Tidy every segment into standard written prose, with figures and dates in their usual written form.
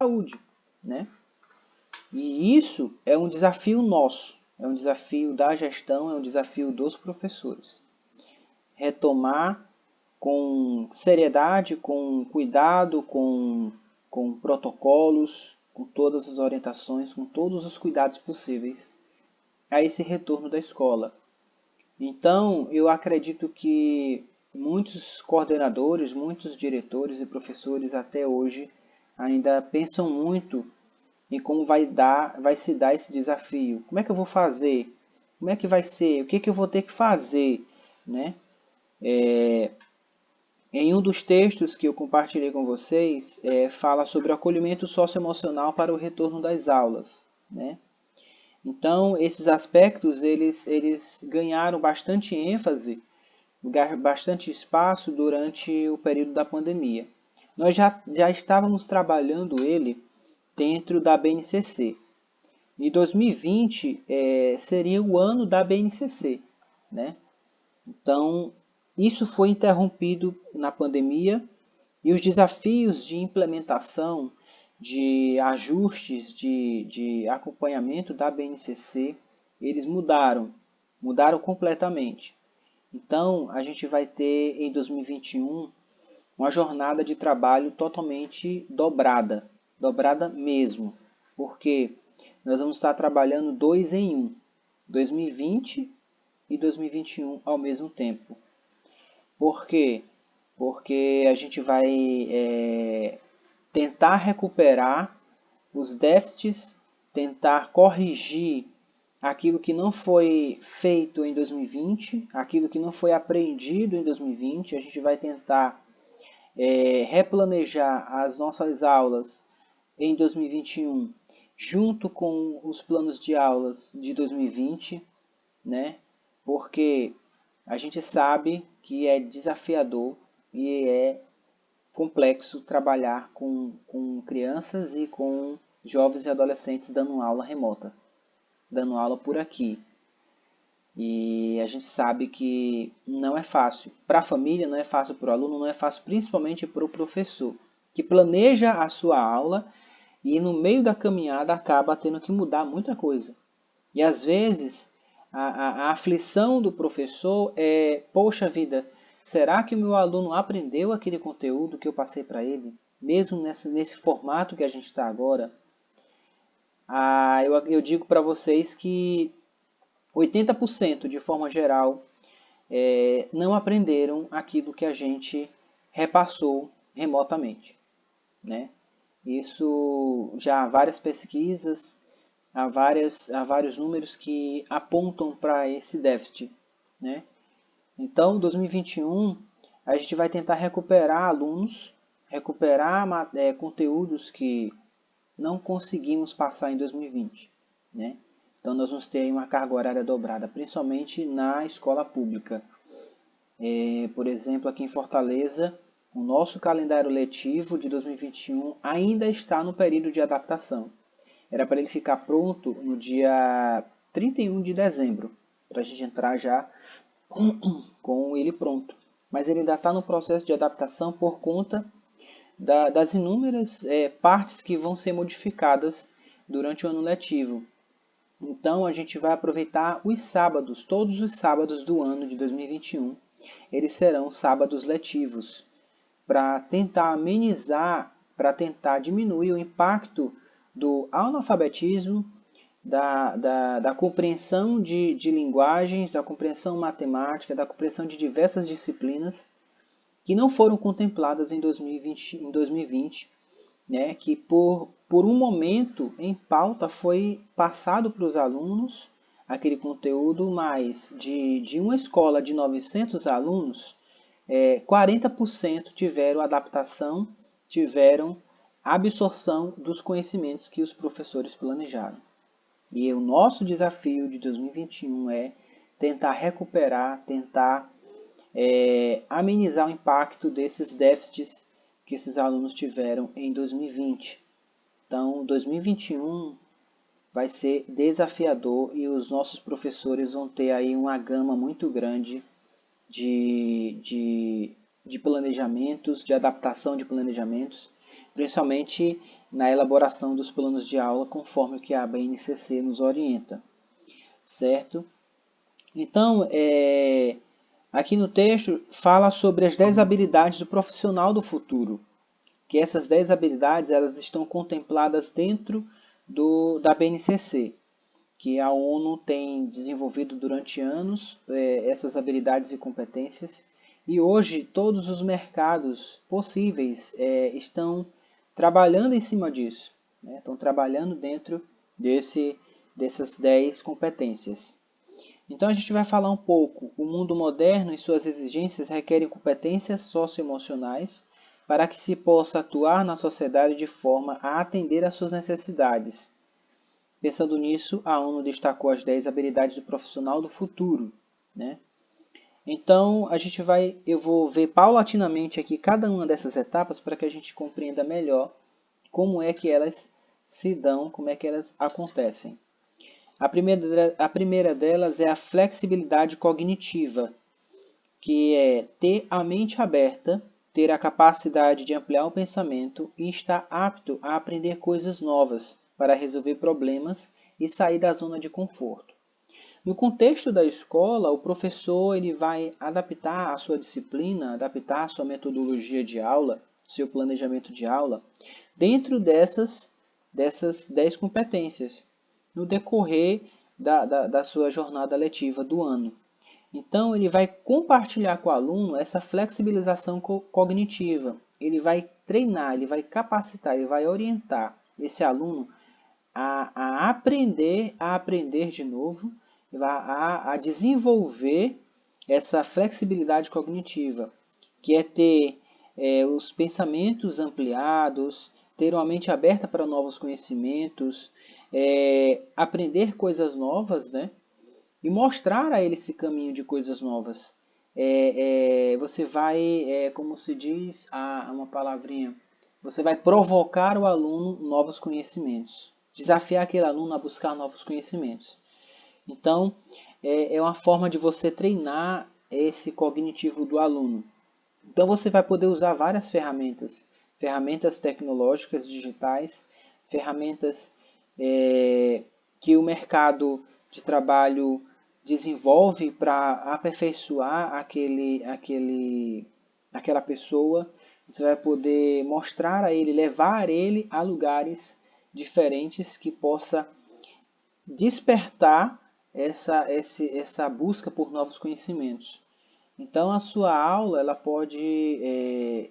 saúde, né? E isso é um desafio nosso, é um desafio da gestão, é um desafio dos professores. Retomar com seriedade, com cuidado, com protocolos, com todas as orientações, com todos os cuidados possíveis a esse retorno da escola. Então, eu acredito que muitos coordenadores, muitos diretores e professores até hoje ainda pensam muito em como vai se dar esse desafio. Como é que eu vou fazer? Como é que vai ser? O que eu vou ter que fazer? Né? Em um dos textos que eu compartilhei com vocês, fala sobre o acolhimento socioemocional para o retorno das aulas. Né? Então, esses aspectos eles ganharam bastante ênfase, bastante espaço durante o período da pandemia. Nós já estávamos trabalhando ele dentro da BNCC. E 2020 seria o ano da BNCC, né? Então, isso foi interrompido na pandemia e os desafios de implementação, de ajustes, de acompanhamento da BNCC, eles mudaram completamente. Então, a gente vai ter em 2021 uma jornada de trabalho totalmente dobrada mesmo, porque nós vamos estar trabalhando dois em um, 2020 e 2021 ao mesmo tempo. Por quê? Porque a gente vai tentar recuperar os déficits, tentar corrigir aquilo que não foi feito em 2020, aquilo que não foi aprendido em 2020. A gente vai tentar replanejar as nossas aulas em 2021 junto com os planos de aulas de 2020, né? Porque a gente sabe que é desafiador e é complexo trabalhar com crianças e com jovens e adolescentes dando aula remota, dando aula por aqui. E a gente sabe que não é fácil. Para a família, não é fácil para o aluno, não é fácil principalmente para o professor, que planeja a sua aula e no meio da caminhada acaba tendo que mudar muita coisa. E às vezes a aflição do professor é, poxa vida, será que o meu aluno aprendeu aquele conteúdo que eu passei para ele? Mesmo nesse formato que a gente está agora? Eu digo para vocês que 80% de forma geral não aprenderam aquilo que a gente repassou remotamente. Né? Isso já há várias pesquisas, há vários números que apontam para esse déficit. Né? Então, 2021, a gente vai tentar recuperar alunos, recuperar conteúdos que não conseguimos passar em 2020. Né? Então, nós vamos ter uma carga horária dobrada, principalmente na escola pública. Por exemplo, aqui em Fortaleza, o nosso calendário letivo de 2021 ainda está no período de adaptação. Era para ele ficar pronto no dia 31 de dezembro, para a gente entrar já com ele pronto. Mas ele ainda está no processo de adaptação por conta das inúmeras partes que vão ser modificadas durante o ano letivo. Então a gente vai aproveitar os sábados, todos os sábados do ano de 2021, eles serão sábados letivos, para tentar amenizar, para tentar diminuir o impacto do analfabetismo, da compreensão de linguagens, da compreensão matemática, da compreensão de diversas disciplinas que não foram contempladas em 2020, né, que por um momento em pauta foi passado para os alunos aquele conteúdo, mas de uma escola de 900 alunos, 40% tiveram adaptação, tiveram absorção dos conhecimentos que os professores planejaram. E o nosso desafio de 2021 é tentar recuperar, tentar amenizar o impacto desses déficits que esses alunos tiveram em 2020. Então, 2021 vai ser desafiador e os nossos professores vão ter aí uma gama muito grande de planejamentos, de adaptação de planejamentos, principalmente na elaboração dos planos de aula, conforme o que a BNCC nos orienta, certo? Então, aqui no texto fala sobre as 10 habilidades do profissional do futuro, que essas 10 habilidades elas estão contempladas dentro da BNCC, que a ONU tem desenvolvido durante anos essas habilidades e competências, e hoje todos os mercados possíveis estão trabalhando em cima disso, né? Estão trabalhando dentro dessas 10 competências. Então a gente vai falar um pouco. O mundo moderno e suas exigências requerem competências socioemocionais para que se possa atuar na sociedade de forma a atender às suas necessidades. Pensando nisso, a ONU destacou as 10 habilidades do profissional do futuro, né? Então eu vou ver paulatinamente aqui cada uma dessas etapas para que a gente compreenda melhor como é que elas se dão, como é que elas acontecem. A primeira delas é a flexibilidade cognitiva, que é ter a mente aberta, ter a capacidade de ampliar o pensamento e estar apto a aprender coisas novas para resolver problemas e sair da zona de conforto. No contexto da escola, o professor ele vai adaptar a sua disciplina, adaptar a sua metodologia de aula, seu planejamento de aula, dentro dessas 10 competências, no decorrer da sua jornada letiva do ano. Então, ele vai compartilhar com o aluno essa flexibilização cognitiva. Ele vai treinar, ele vai capacitar, ele vai orientar esse aluno a aprender de novo, a desenvolver essa flexibilidade cognitiva, que é ter os pensamentos ampliados, ter uma mente aberta para novos conhecimentos, aprender coisas novas, né? E mostrar a ele esse caminho de coisas novas. Você vai, como se diz, uma palavrinha, você vai provocar o aluno novos conhecimentos, desafiar aquele aluno a buscar novos conhecimentos. Então, é uma forma de você treinar esse cognitivo do aluno. Então, você vai poder usar várias ferramentas, ferramentas tecnológicas, digitais, ferramentas que o mercado de trabalho desenvolve para aperfeiçoar aquela pessoa. Você vai poder mostrar a ele, levar ele a lugares diferentes que possa despertar essa busca por novos conhecimentos. Então a sua aula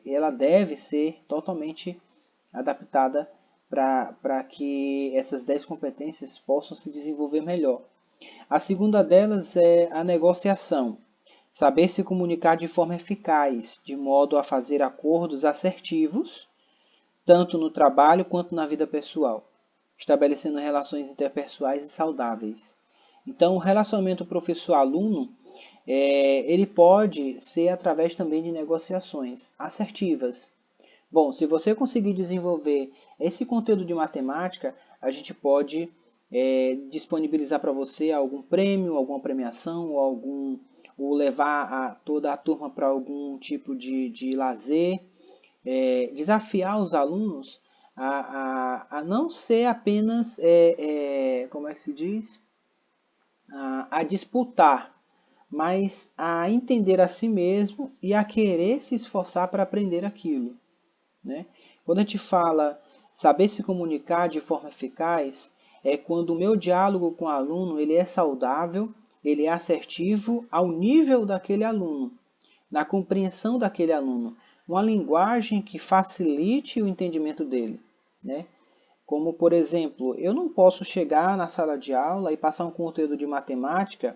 ela deve ser totalmente adaptada para que essas 10 competências possam se desenvolver melhor. A segunda delas é a negociação. Saber se comunicar de forma eficaz, de modo a fazer acordos assertivos, tanto no trabalho quanto na vida pessoal, estabelecendo relações interpessoais e saudáveis. Então, o relacionamento professor-aluno, ele pode ser através também de negociações assertivas. Bom, se você conseguir desenvolver esse conteúdo de matemática, a gente pode disponibilizar para você algum prêmio, alguma premiação, ou levar toda a turma para algum tipo de lazer, desafiar os alunos a não ser apenas, como é que se diz? A disputar, mas a entender a si mesmo e a querer se esforçar para aprender aquilo, né? Quando a gente fala saber se comunicar de forma eficaz, é quando o meu diálogo com o aluno ele é saudável, ele é assertivo ao nível daquele aluno, na compreensão daquele aluno, uma linguagem que facilite o entendimento dele, né? Como, por exemplo, eu não posso chegar na sala de aula e passar um conteúdo de matemática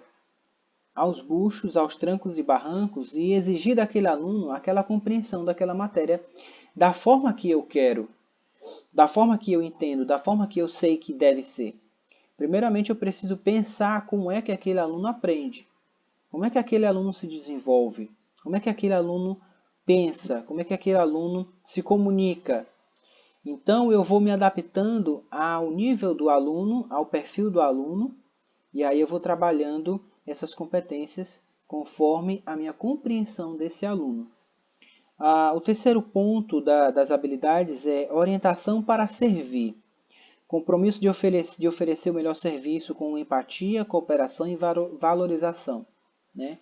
aos buchos, aos trancos e barrancos e exigir daquele aluno aquela compreensão daquela matéria da forma que eu quero, da forma que eu entendo, da forma que eu sei que deve ser. Primeiramente, eu preciso pensar como é que aquele aluno aprende, como é que aquele aluno se desenvolve, como é que aquele aluno pensa, como é que aquele aluno se comunica. Então, eu vou me adaptando ao nível do aluno, ao perfil do aluno, e aí eu vou trabalhando essas competências conforme a minha compreensão desse aluno. O terceiro ponto das habilidades é orientação para servir. Compromisso de oferecer o melhor serviço com empatia, cooperação e valorização, né?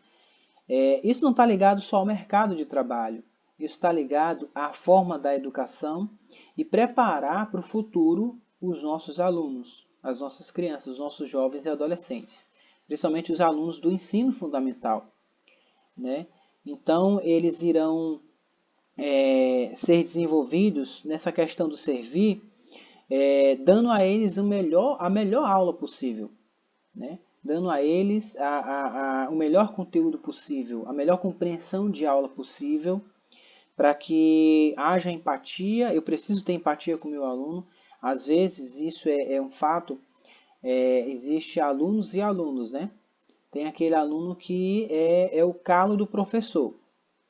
Isso não está ligado só ao mercado de trabalho. Isso está ligado à forma da educação e preparar para o futuro os nossos alunos, as nossas crianças, os nossos jovens e adolescentes, principalmente os alunos do ensino fundamental, né? Então, eles irão ser desenvolvidos nessa questão do servir, dando a eles a melhor aula possível, né? Dando a eles o melhor conteúdo possível, a melhor compreensão de aula possível, para que haja empatia. Eu preciso ter empatia com o meu aluno. Às vezes, isso é um fato, existe alunos e alunos, né? Tem aquele aluno que é o calo do professor.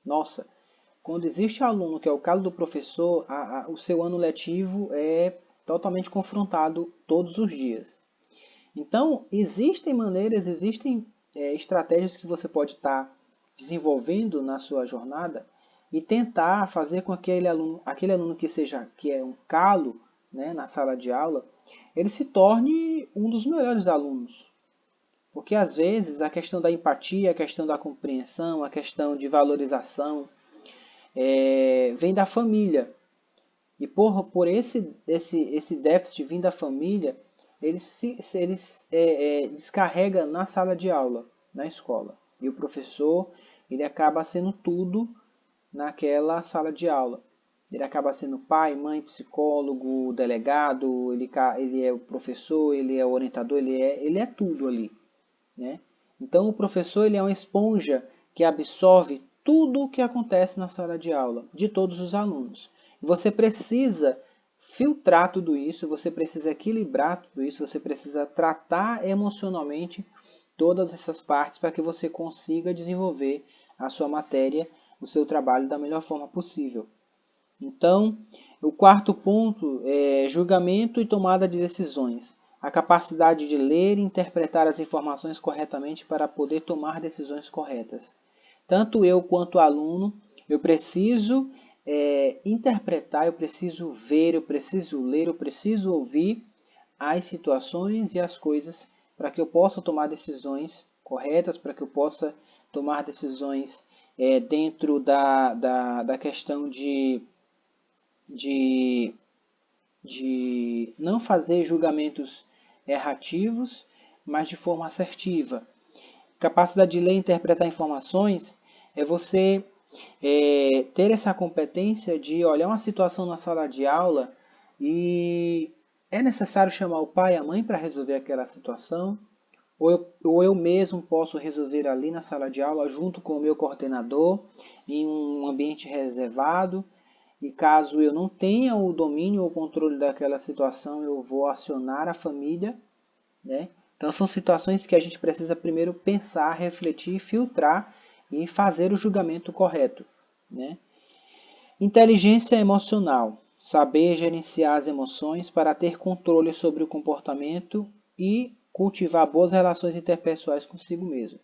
Nossa, quando existe aluno que é o calo do professor, o seu ano letivo é totalmente confrontado todos os dias. Então, existem maneiras, existem estratégias que você pode estar desenvolvendo na sua jornada e tentar fazer com que aquele aluno que é um calo, né, na sala de aula, ele se torne um dos melhores alunos. Porque às vezes a questão da empatia, a questão da compreensão, a questão de valorização vem da família. E por esse déficit vindo da família, eles descarrega na sala de aula, na escola. E o professor, ele acaba sendo tudo naquela sala de aula. Ele acaba sendo pai, mãe, psicólogo, delegado, ele é o professor, ele é o orientador, ele é tudo ali, né? Então o professor, ele é uma esponja que absorve tudo o que acontece na sala de aula, de todos os alunos. Você precisa filtrar tudo isso, você precisa equilibrar tudo isso, você precisa tratar emocionalmente todas essas partes para que você consiga desenvolver a sua matéria, o seu trabalho da melhor forma possível. Então, o quarto ponto é julgamento e tomada de decisões. A capacidade de ler e interpretar as informações corretamente para poder tomar decisões corretas. Tanto eu quanto o aluno, eu preciso interpretar, eu preciso ver, eu preciso ler, eu preciso ouvir as situações e as coisas para que eu possa tomar decisões corretas, para que eu possa tomar decisões dentro da questão de não fazer julgamentos errativos, mas de forma assertiva. Capacidade de ler e interpretar informações é você ter essa competência de olhar uma situação na sala de aula e é necessário chamar o pai e a mãe para resolver aquela situação, ou eu mesmo posso resolver ali na sala de aula junto com o meu coordenador, em um ambiente reservado. E caso eu não tenha o domínio ou o controle daquela situação, eu vou acionar a família, né? Então são situações que a gente precisa primeiro pensar, refletir, filtrar e fazer o julgamento correto, né? Inteligência emocional. Saber gerenciar as emoções para ter controle sobre o comportamento e cultivar boas relações interpessoais consigo mesmo,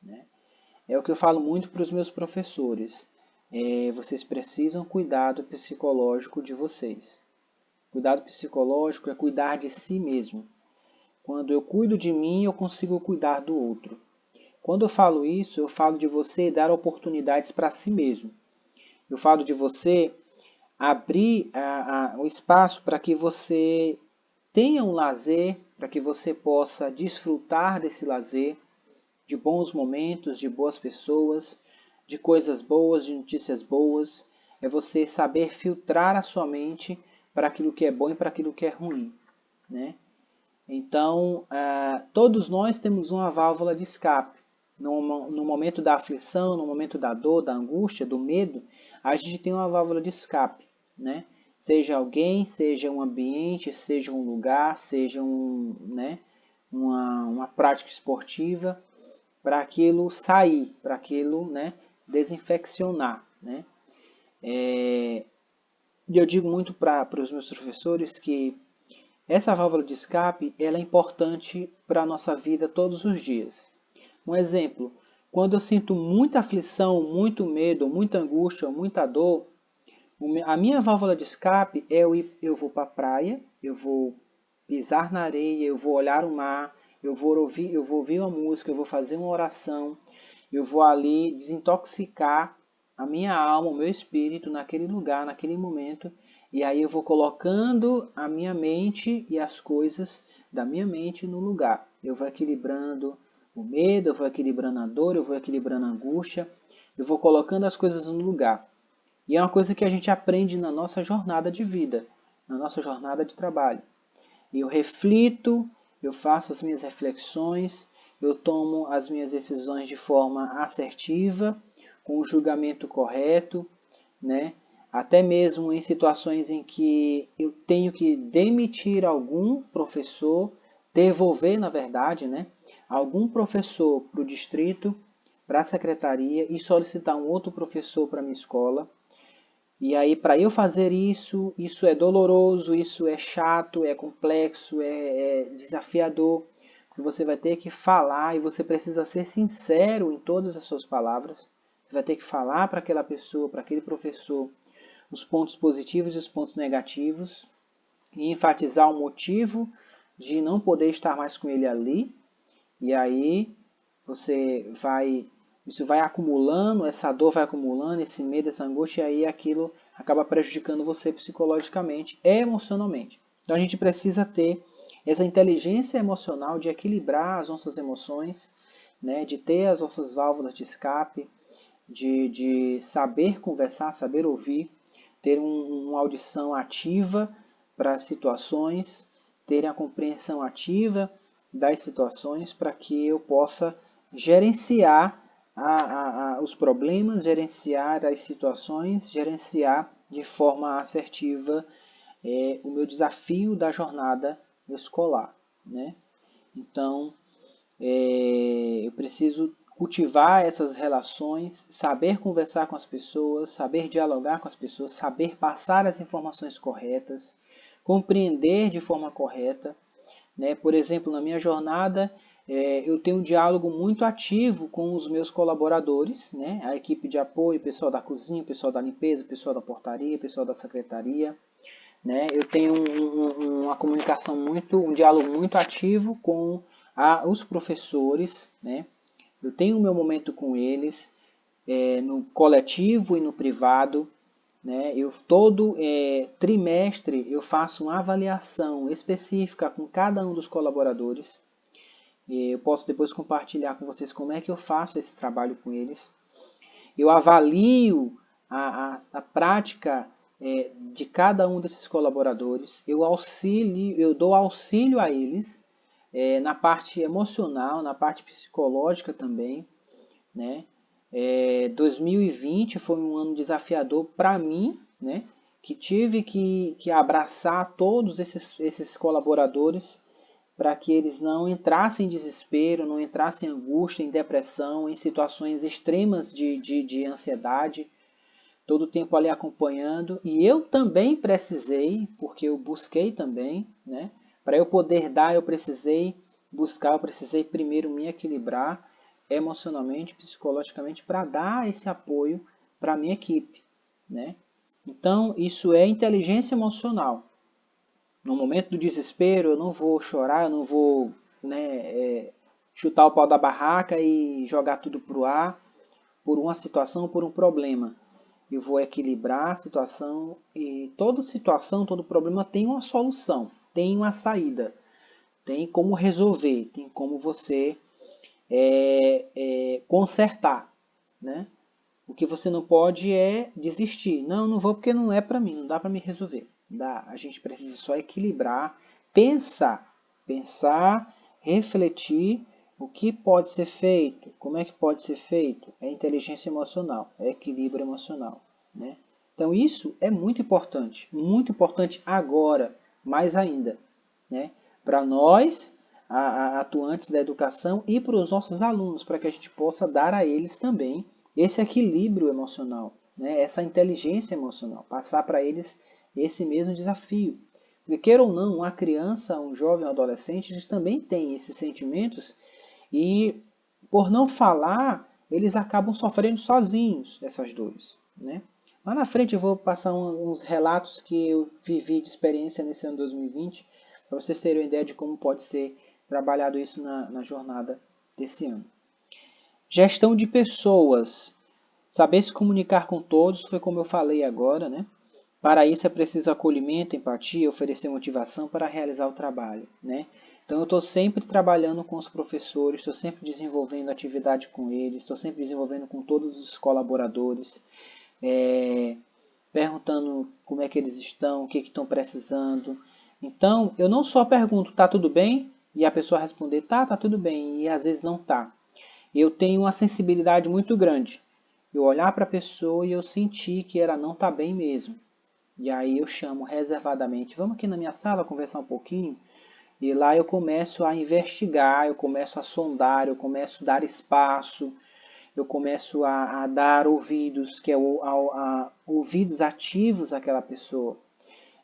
né? É o que eu falo muito para os meus professores. Vocês precisam cuidar do psicológico de vocês. Cuidado psicológico é cuidar de si mesmo. Quando eu cuido de mim, eu consigo cuidar do outro. Quando eu falo isso, eu falo de você dar oportunidades para si mesmo. Eu falo de você abrir o espaço para que você tenha um lazer, para que você possa desfrutar desse lazer, de bons momentos, de boas pessoas, de coisas boas, de notícias boas. É você saber filtrar a sua mente para aquilo que é bom e para aquilo que é ruim, né? Então, todos nós temos uma válvula de escape. No momento da aflição, no momento da dor, da angústia, do medo, a gente tem uma válvula de escape, né? Seja alguém, seja um ambiente, seja um lugar, seja uma prática esportiva, para aquilo sair, para aquilo, né, desinfeccionar, né? E eu digo muito para os meus professores que essa válvula de escape ela é importante para a nossa vida todos os dias. Um exemplo, Quando eu sinto muita aflição, muito medo, muita angústia, muita dor, a minha válvula de escape é eu vou para a praia, eu vou pisar na areia, eu vou olhar o mar, eu vou ouvir uma música, eu vou fazer uma oração, eu vou ali desintoxicar a minha alma, o meu espírito naquele lugar, naquele momento, e aí eu vou colocando a minha mente e as coisas da minha mente no lugar. Eu vou equilibrando o medo, eu vou equilibrando a dor, eu vou equilibrando a angústia, eu vou colocando as coisas no lugar. E é uma coisa que a gente aprende na nossa jornada de vida, na nossa jornada de trabalho. Eu reflito, eu faço as minhas reflexões, eu tomo as minhas decisões de forma assertiva, com o julgamento correto, né? Até mesmo em situações em que eu tenho que demitir algum professor, devolver, na verdade, né, algum professor para o distrito, para a secretaria e solicitar um outro professor para a minha escola. E aí, para eu fazer isso, isso é doloroso, isso é chato, é complexo, é desafiador. Porque você vai ter que falar e você precisa ser sincero em todas as suas palavras. Você vai ter que falar para aquela pessoa, para aquele professor, os pontos positivos e os pontos negativos. E enfatizar o motivo de não poder estar mais com ele ali. E aí isso vai acumulando, essa dor vai acumulando, esse medo, essa angústia, e aí aquilo acaba prejudicando você psicologicamente, emocionalmente. Então a gente precisa ter essa inteligência emocional de equilibrar as nossas emoções, né, de ter as nossas válvulas de escape, de saber conversar, saber ouvir, ter uma audição ativa para as situações, ter a compreensão ativa das situações para que eu possa gerenciar os problemas, gerenciar as situações, gerenciar de forma assertiva o meu desafio da jornada escolar, né? Então, eu preciso cultivar essas relações, saber conversar com as pessoas, saber dialogar com as pessoas, saber passar as informações corretas, compreender de forma correta, né? Por exemplo, na minha jornada, eu tenho um diálogo muito ativo com os meus colaboradores, né? A equipe de apoio, o pessoal da cozinha, o pessoal da limpeza, o pessoal da portaria, o pessoal da secretaria. Né? Eu tenho uma comunicação um diálogo muito ativo com os professores, né? Eu tenho o meu momento com eles, no coletivo e no privado, né? Todo trimestre eu faço uma avaliação específica com cada um dos colaboradores. Eu posso depois compartilhar com vocês como é que eu faço esse trabalho com eles. Eu avalio a prática de cada um desses colaboradores, eu dou auxílio a eles na parte emocional, na parte psicológica também, né? 2020 foi um ano desafiador para mim, né? Que tive que abraçar todos esses colaboradores para que eles não entrassem em desespero, não entrassem em angústia, em depressão, em situações extremas de ansiedade, todo o tempo ali acompanhando. E eu também precisei, porque eu busquei também, né? Para eu poder dar, eu precisei buscar, eu precisei primeiro me equilibrar emocionalmente, psicologicamente, para dar esse apoio para a minha equipe, né? Então, isso é inteligência emocional. No momento do desespero, eu não vou chorar, eu não vou, né, chutar o pau da barraca e jogar tudo para o ar por uma situação, por um problema. Eu vou equilibrar a situação e toda situação, todo problema tem uma solução, tem uma saída, tem como resolver, tem como você consertar, né? O que você não pode é desistir. Não, não vou porque não é para mim, não dá para me resolver. Dá. A gente precisa só equilibrar, pensar, refletir o que pode ser feito, como é que pode ser feito. É inteligência emocional, é equilíbrio emocional, né? Então isso é muito importante agora, mais ainda, né? Para nós, atuantes da educação e para os nossos alunos, para que a gente possa dar a eles também esse equilíbrio emocional, né? Essa inteligência emocional, passar para eles esse mesmo desafio. Porque, queira ou não, uma criança, um jovem, um adolescente, eles também têm esses sentimentos e, por não falar, eles acabam sofrendo sozinhos essas dores, né? Lá na frente eu vou passar uns relatos que eu vivi de experiência nesse ano 2020, para vocês terem uma ideia de como pode ser trabalhado isso na jornada desse ano. Gestão de pessoas. Saber se comunicar com todos, foi como eu falei agora, né? Para isso é preciso acolhimento, empatia, oferecer motivação para realizar o trabalho, né? Então eu estou sempre trabalhando com os professores, estou sempre desenvolvendo atividade com eles, estou sempre desenvolvendo com todos os colaboradores, perguntando como é que eles estão, o que estão precisando. Então eu não só pergunto, tá tudo bem? E a pessoa responder, tá tudo bem, e às vezes não tá. Eu tenho uma sensibilidade muito grande. Eu olhar para a pessoa e eu sentir que ela não está bem mesmo. E aí eu chamo reservadamente, vamos aqui na minha sala conversar um pouquinho? E lá eu começo a investigar, eu começo a sondar, eu começo a dar espaço, eu começo a dar ouvidos, que é ouvidos ativos àquela pessoa,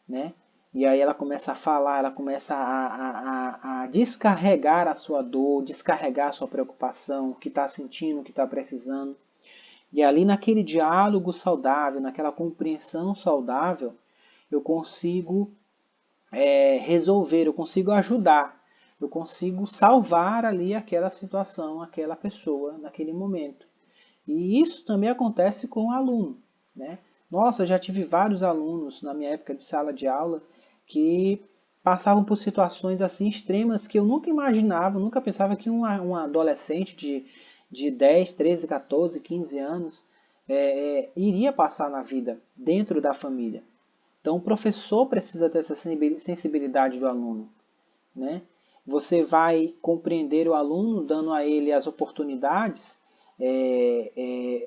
né? E aí ela começa a falar, ela começa a descarregar a sua dor, descarregar a sua preocupação, o que está sentindo, o que está precisando. E ali naquele diálogo saudável, naquela compreensão saudável, eu consigo resolver, eu consigo ajudar, eu consigo salvar ali aquela situação, aquela pessoa naquele momento. E isso também acontece com o aluno, né? Nossa, eu já tive vários alunos na minha época de sala de aula que passavam por situações assim extremas que eu nunca imaginava, nunca pensava que um adolescente de 10, 13, 14, 15 anos iria passar na vida dentro da família. Então o professor precisa ter essa sensibilidade do aluno, né? Você vai compreender o aluno, dando a ele as oportunidades,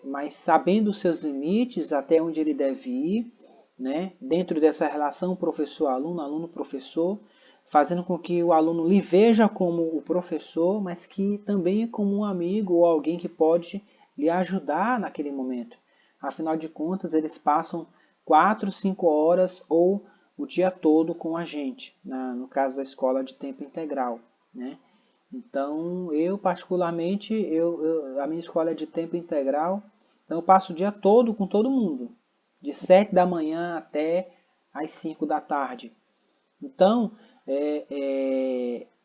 mas sabendo os seus limites, até onde ele deve ir, né? Dentro dessa relação professor-aluno, aluno-professor, fazendo com que o aluno lhe veja como o professor, mas que também como um amigo ou alguém que pode lhe ajudar naquele momento. Afinal de contas, eles passam 4, 5 horas ou o dia todo com a gente, no caso da escola de tempo integral, né? Então, eu particularmente, a minha escola é de tempo integral, então eu passo o dia todo com todo mundo, de 7 da manhã até às 5 da tarde. Então,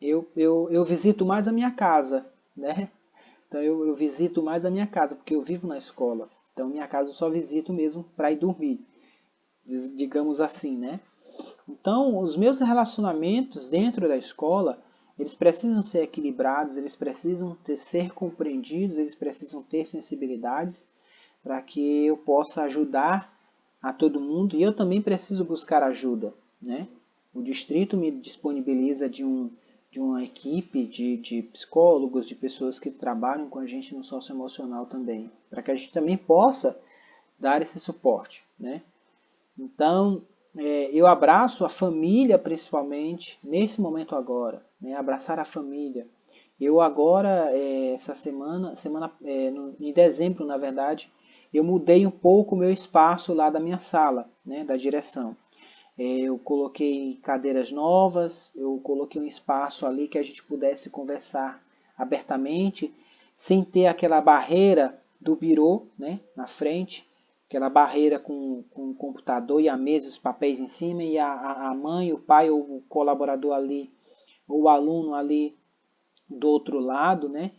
eu visito mais a minha casa, né? Então, eu visito mais a minha casa, porque eu vivo na escola. Então, minha casa eu só visito mesmo para ir dormir, digamos assim, né? Então, os meus relacionamentos dentro da escola, eles precisam ser equilibrados, eles precisam ser compreendidos, eles precisam ter sensibilidades para que eu possa ajudar a todo mundo e eu também preciso buscar ajuda, né? O distrito me disponibiliza de uma equipe de psicólogos, de pessoas que trabalham com a gente no socioemocional também, para que a gente também possa dar esse suporte, né? Então, eu abraço a família principalmente, nesse momento agora, né? Abraçar a família. Eu agora, essa em dezembro, na verdade, eu mudei um pouco o meu espaço lá da minha sala, né? Da direção. Eu coloquei cadeiras novas, eu coloquei um espaço ali que a gente pudesse conversar abertamente, sem ter aquela barreira do birô, né? Na frente, aquela barreira com o computador e a mesa, os papéis em cima, e a mãe, o pai ou o colaborador ali, ou o aluno ali do outro lado, né?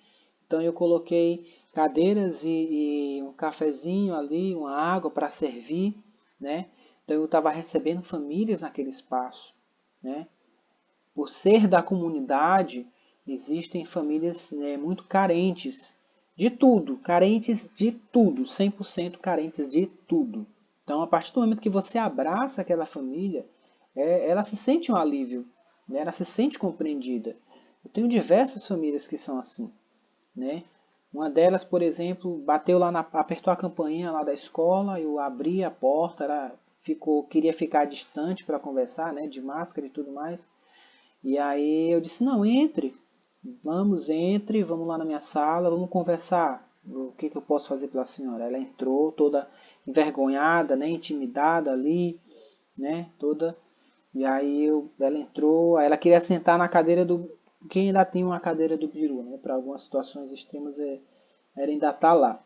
Então eu coloquei cadeiras e um cafezinho ali, uma água para servir, né? Então eu estava recebendo famílias naquele espaço, né? Por ser da comunidade, existem famílias, né, muito carentes de tudo, 100% carentes de tudo. Então, a partir do momento que você abraça aquela família, ela se sente um alívio, né? Ela se sente compreendida. Eu tenho diversas famílias que são assim, né? Uma delas, por exemplo, bateu lá apertou a campainha lá da escola, eu abri a porta, ela queria ficar distante para conversar, né, de máscara e tudo mais. E aí eu disse, não, entre, vamos lá na minha sala, vamos conversar. O que eu posso fazer pela senhora? Ela entrou toda envergonhada, né, intimidada ali, né, toda. E aí ela entrou, aí ela queria sentar na cadeira do... Quem ainda tem uma cadeira do biru, né, para algumas situações extremas Ela ainda está lá.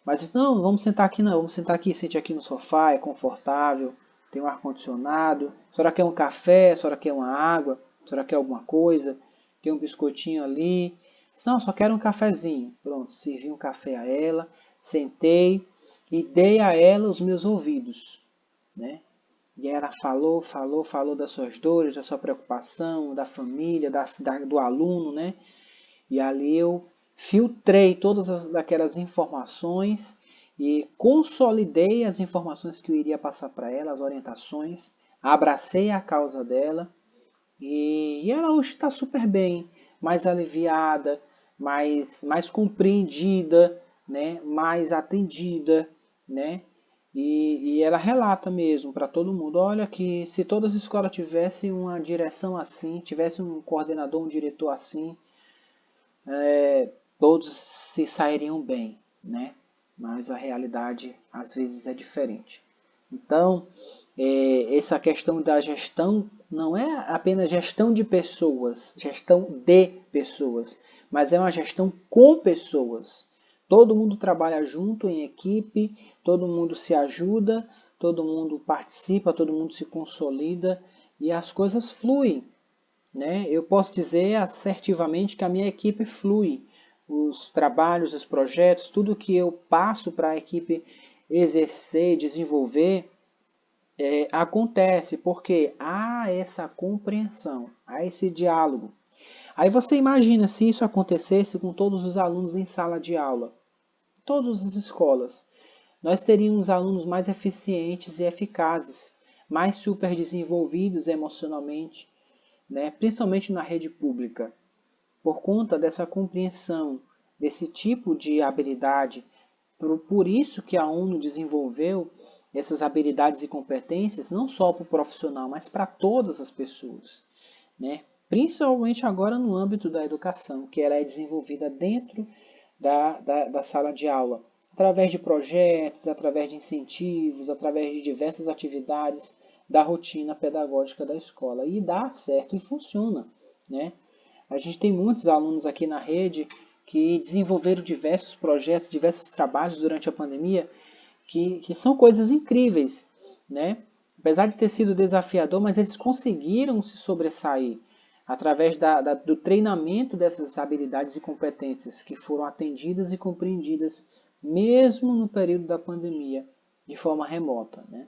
Mas não, vamos sentar aqui não, vamos sentar aqui, sente aqui no sofá, é confortável, tem um ar-condicionado. A senhora quer um café, a senhora quer uma água, a senhora quer alguma coisa, tem um biscoitinho ali. Não, só quero um cafezinho. Pronto, servi um café a ela, sentei e dei a ela os meus ouvidos, né? E ela falou das suas dores, da sua preocupação, da família, do aluno, né? E ali eu filtrei todas aquelas informações e consolidei as informações que eu iria passar para ela, as orientações, abracei a causa dela e ela hoje está super bem, mais aliviada, mais compreendida, né? Mais atendida, né? E ela relata mesmo para todo mundo, olha que se todas as escolas tivessem uma direção assim, tivesse um coordenador, um diretor assim, todos se sairiam bem, né? Mas a realidade às vezes é diferente. Então, essa questão da gestão não é apenas gestão de pessoas, mas é uma gestão com pessoas. Todo mundo trabalha junto em equipe, todo mundo se ajuda, todo mundo participa, todo mundo se consolida e as coisas fluem, né? Eu posso dizer assertivamente que a minha equipe flui. Os trabalhos, os projetos, tudo que eu passo para a equipe exercer, desenvolver, acontece porque há essa compreensão, há esse diálogo. Aí você imagina se isso acontecesse com todos os alunos em sala de aula, todas as escolas. Nós teríamos alunos mais eficientes e eficazes, mais super desenvolvidos emocionalmente, né? Principalmente na rede pública, por conta dessa compreensão, desse tipo de habilidade. Por isso que a ONU desenvolveu essas habilidades e competências, não só para o profissional, mas para todas as pessoas, né? Principalmente agora no âmbito da educação, que ela é desenvolvida dentro da sala de aula, através de projetos, através de incentivos, através de diversas atividades da rotina pedagógica da escola. E dá certo e funciona, né? A gente tem muitos alunos aqui na rede que desenvolveram diversos projetos, diversos trabalhos durante a pandemia, que são coisas incríveis, né? Apesar de ter sido desafiador, mas eles conseguiram se sobressair através do treinamento dessas habilidades e competências que foram atendidas e compreendidas mesmo no período da pandemia, de forma remota, né?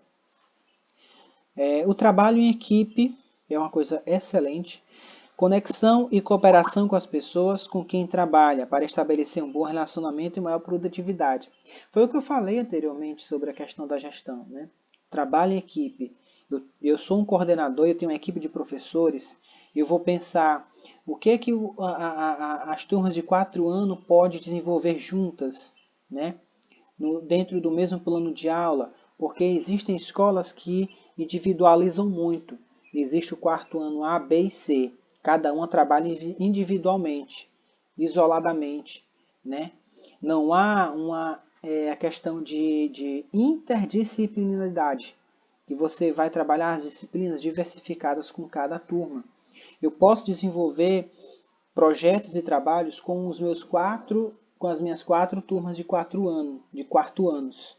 O trabalho em equipe é uma coisa excelente. Conexão e cooperação com as pessoas com quem trabalha para estabelecer um bom relacionamento e maior produtividade. Foi o que eu falei anteriormente sobre a questão da gestão, né? Trabalho em equipe. Eu sou um coordenador, eu tenho uma equipe de professores, eu vou pensar o que as turmas de 4 anos podem desenvolver juntas, né? Dentro do mesmo plano de aula, porque existem escolas que individualizam muito. Existe o quarto ano A, B e C. Cada uma trabalha individualmente, isoladamente, né? Não há a questão de interdisciplinaridade, que você vai trabalhar as disciplinas diversificadas com cada turma. Eu posso desenvolver projetos e trabalhos com as minhas 4 turmas de 4 anos, de quarto anos.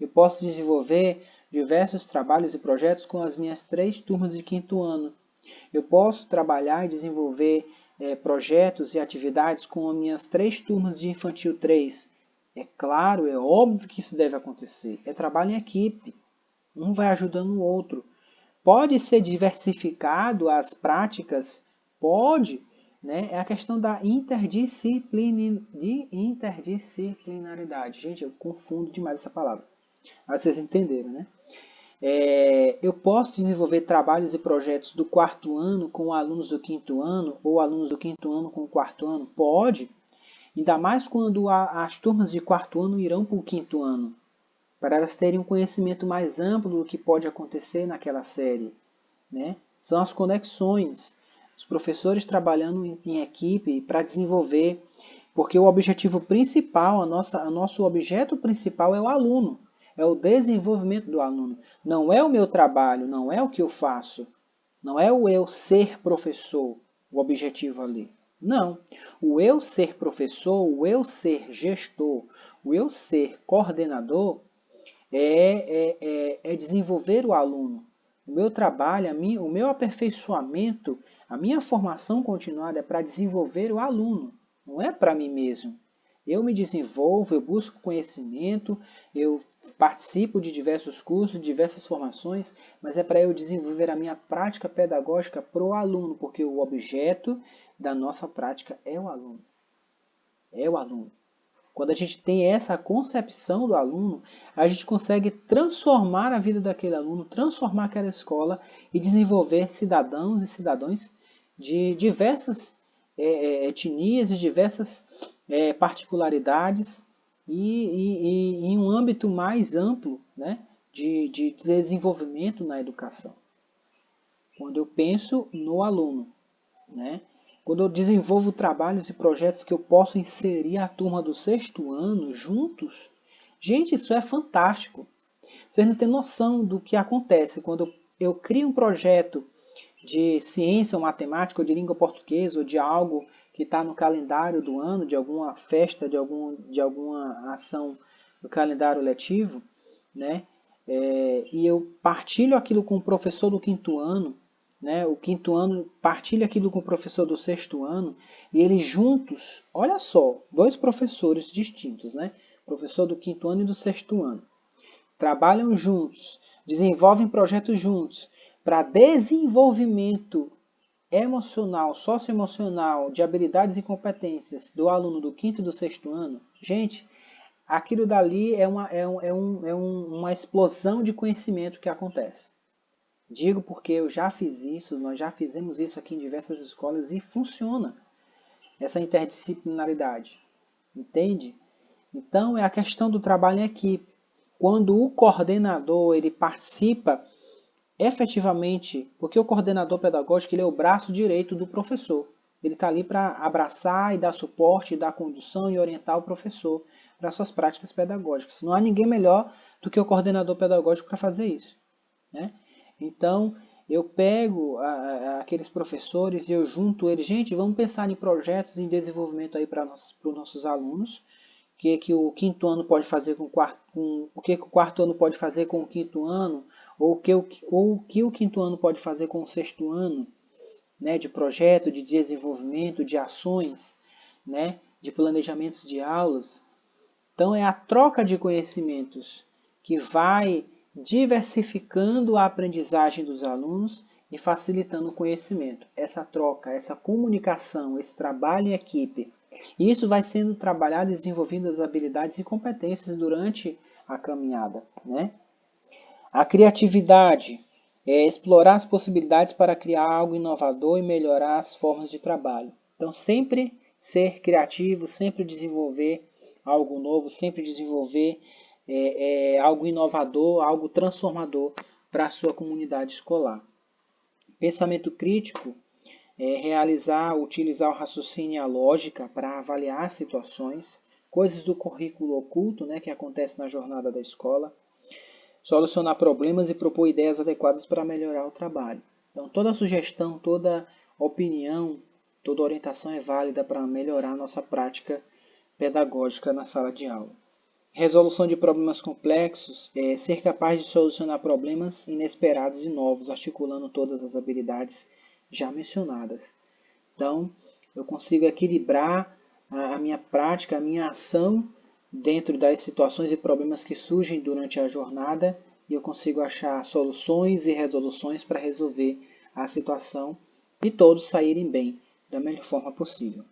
Eu posso desenvolver diversos trabalhos e projetos com as minhas 3 turmas de quinto ano. Eu posso trabalhar e desenvolver projetos e atividades com as minhas 3 turmas de infantil 3. É claro, é óbvio que isso deve acontecer. É trabalho em equipe. Um vai ajudando o outro. Pode ser diversificado as práticas? Pode. Né? É a questão da interdisciplinaridade. Gente, eu confundo demais essa palavra. Mas vocês entenderam, né? Eu posso desenvolver trabalhos e projetos do quarto ano com alunos do quinto ano, ou alunos do quinto ano com o quarto ano? Pode. Ainda mais quando as turmas de quarto ano irão para o quinto ano, para elas terem um conhecimento mais amplo do que pode acontecer naquela série, né? São as conexões, os professores trabalhando em equipe para desenvolver, porque o objetivo principal, nosso objeto principal é o aluno. É o desenvolvimento do aluno. Não é o meu trabalho, não é o que eu faço. Não é o eu ser professor, o objetivo ali. Não. O eu ser professor, o eu ser gestor, o eu ser coordenador é desenvolver o aluno. O meu trabalho, o meu aperfeiçoamento, a minha formação continuada é para desenvolver o aluno, não é para mim mesmo. Eu me desenvolvo, eu busco conhecimento, eu participo de diversos cursos, diversas formações, mas é para eu desenvolver a minha prática pedagógica para o aluno, porque o objeto da nossa prática é o aluno. É o aluno. Quando a gente tem essa concepção do aluno, a gente consegue transformar a vida daquele aluno, transformar aquela escola e desenvolver cidadãos e cidadãos de diversas etnias, de diversas particularidades e em um âmbito mais amplo, né, de desenvolvimento na educação. Quando eu penso no aluno, né? Quando eu desenvolvo trabalhos e projetos que eu posso inserir a turma do sexto ano juntos, gente, isso é fantástico. Vocês não têm noção do que acontece quando eu crio um projeto de ciência ou matemática, ou de língua portuguesa, ou de algo que está no calendário do ano, de alguma festa, de alguma ação do calendário letivo, né? E eu partilho aquilo com o professor do quinto ano, né? O quinto ano partilha aquilo com o professor do sexto ano, e eles juntos, olha só, dois professores distintos, né? Professor do quinto ano e do sexto ano, trabalham juntos, desenvolvem projetos juntos para desenvolvimento emocional, socioemocional, de habilidades e competências do aluno do quinto e do sexto ano. Gente, aquilo dali uma explosão de conhecimento que acontece. Digo porque eu já fiz isso, nós já fizemos isso aqui em diversas escolas e funciona essa interdisciplinaridade. Entende? Então é a questão do trabalho em equipe. Quando o coordenador ele participa efetivamente, porque o coordenador pedagógico ele é o braço direito do professor. Ele está ali para abraçar e dar suporte, dar condução e orientar o professor para suas práticas pedagógicas. Não há ninguém melhor do que o coordenador pedagógico para fazer isso, né? Então, eu pego aqueles professores e eu junto eles. Gente, vamos pensar em projetos em desenvolvimento aí para os nossos alunos. O que o quinto ano pode fazer com o quarto, o que o quarto ano pode fazer com o quinto ano, ou o que o quinto ano pode fazer com o sexto ano, né, de projeto, de desenvolvimento, de ações, né, de planejamentos de aulas. Então é a troca de conhecimentos que vai diversificando a aprendizagem dos alunos e facilitando o conhecimento. Essa troca, essa comunicação, esse trabalho em equipe. E isso vai sendo trabalhado e desenvolvendo as habilidades e competências durante a caminhada, né? A criatividade é explorar as possibilidades para criar algo inovador e melhorar as formas de trabalho. Então, sempre ser criativo, sempre desenvolver algo novo, sempre desenvolver algo inovador, algo transformador para a sua comunidade escolar. Pensamento crítico é realizar, utilizar o raciocínio e a lógica para avaliar situações, coisas do currículo oculto, né, que acontece na jornada da escola. Solucionar problemas e propor ideias adequadas para melhorar o trabalho. Então, toda sugestão, toda opinião, toda orientação é válida para melhorar a nossa prática pedagógica na sala de aula. Resolução de problemas complexos é ser capaz de solucionar problemas inesperados e novos, articulando todas as habilidades já mencionadas. Então, eu consigo equilibrar a minha prática, a minha ação dentro das situações e problemas que surgem durante a jornada e eu consigo achar soluções e resoluções para resolver a situação e todos saírem bem da melhor forma possível.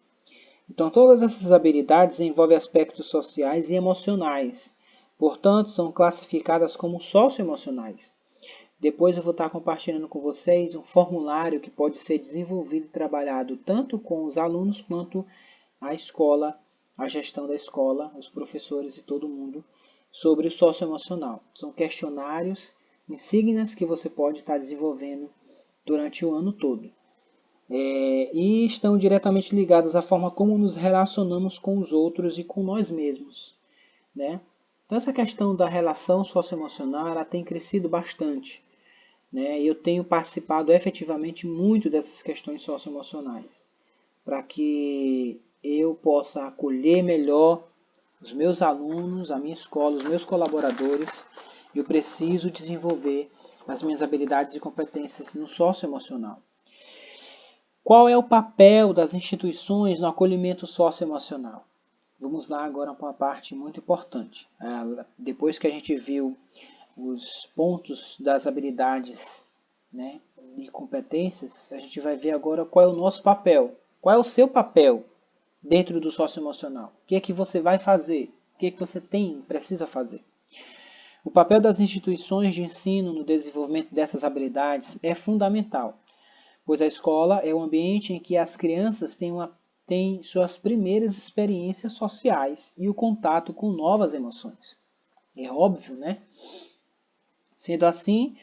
Então, todas essas habilidades envolvem aspectos sociais e emocionais, portanto, são classificadas como socioemocionais. Depois eu vou estar compartilhando com vocês um formulário que pode ser desenvolvido e trabalhado tanto com os alunos quanto a escola, a gestão da escola, os professores e todo mundo, sobre o socioemocional. São questionários, insígnias que você pode estar desenvolvendo durante o ano todo. E estão diretamente ligadas à forma como nos relacionamos com os outros e com nós mesmos, né? Então essa questão da relação socioemocional ela tem crescido bastante, né? Eu tenho participado efetivamente muito dessas questões socioemocionais. para que eu possa acolher melhor os meus alunos, a minha escola, os meus colaboradores. Eu preciso desenvolver as minhas habilidades e competências no socioemocional. Qual é o papel das instituições no acolhimento socioemocional? Vamos lá agora para uma parte muito importante. Depois que a gente viu os pontos das habilidades, né, e competências, a gente vai ver agora qual é o nosso papel. Qual é o seu papel dentro do socioemocional? O que é que você vai fazer? O que é que você precisa fazer? O papel das instituições de ensino no desenvolvimento dessas habilidades é fundamental, pois a escola é o ambiente em que as crianças têm suas primeiras experiências sociais e o contato com novas emoções. É óbvio, né? Sendo assim,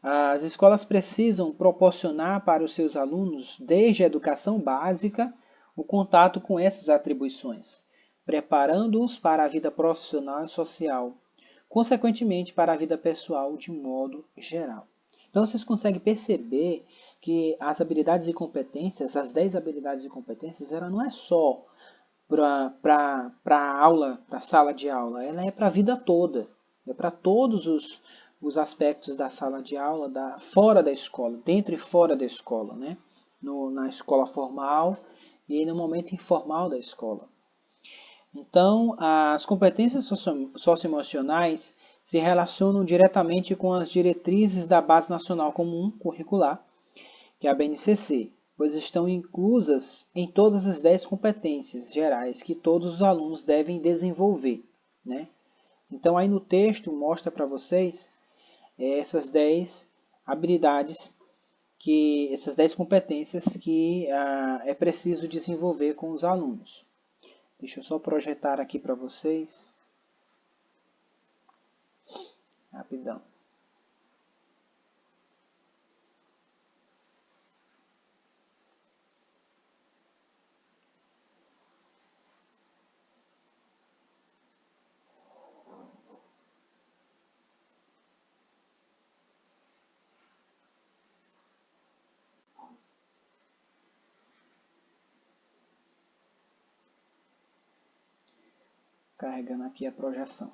as escolas precisam proporcionar para os seus alunos, desde a educação básica, o contato com essas atribuições, preparando-os para a vida profissional e social, consequentemente para a vida pessoal de modo geral. Então vocês conseguem perceber que as habilidades e competências, as 10 habilidades e competências, ela não é só para a aula, para a sala de aula, ela é para a vida toda, é para todos os aspectos da sala de aula, fora da escola, dentro e fora da escola, né? Na escola formal e no momento informal da escola. Então, as competências socioemocionais se relacionam diretamente com as diretrizes da Base Nacional Comum Curricular, que é a BNCC, pois estão inclusas em todas as 10 competências gerais que todos os alunos devem desenvolver, né? Então, aí no texto mostra para vocês essas 10 habilidades, essas 10 competências que é preciso desenvolver com os alunos. Deixa eu só projetar aqui para vocês. Rapidão. Carregando aqui a projeção.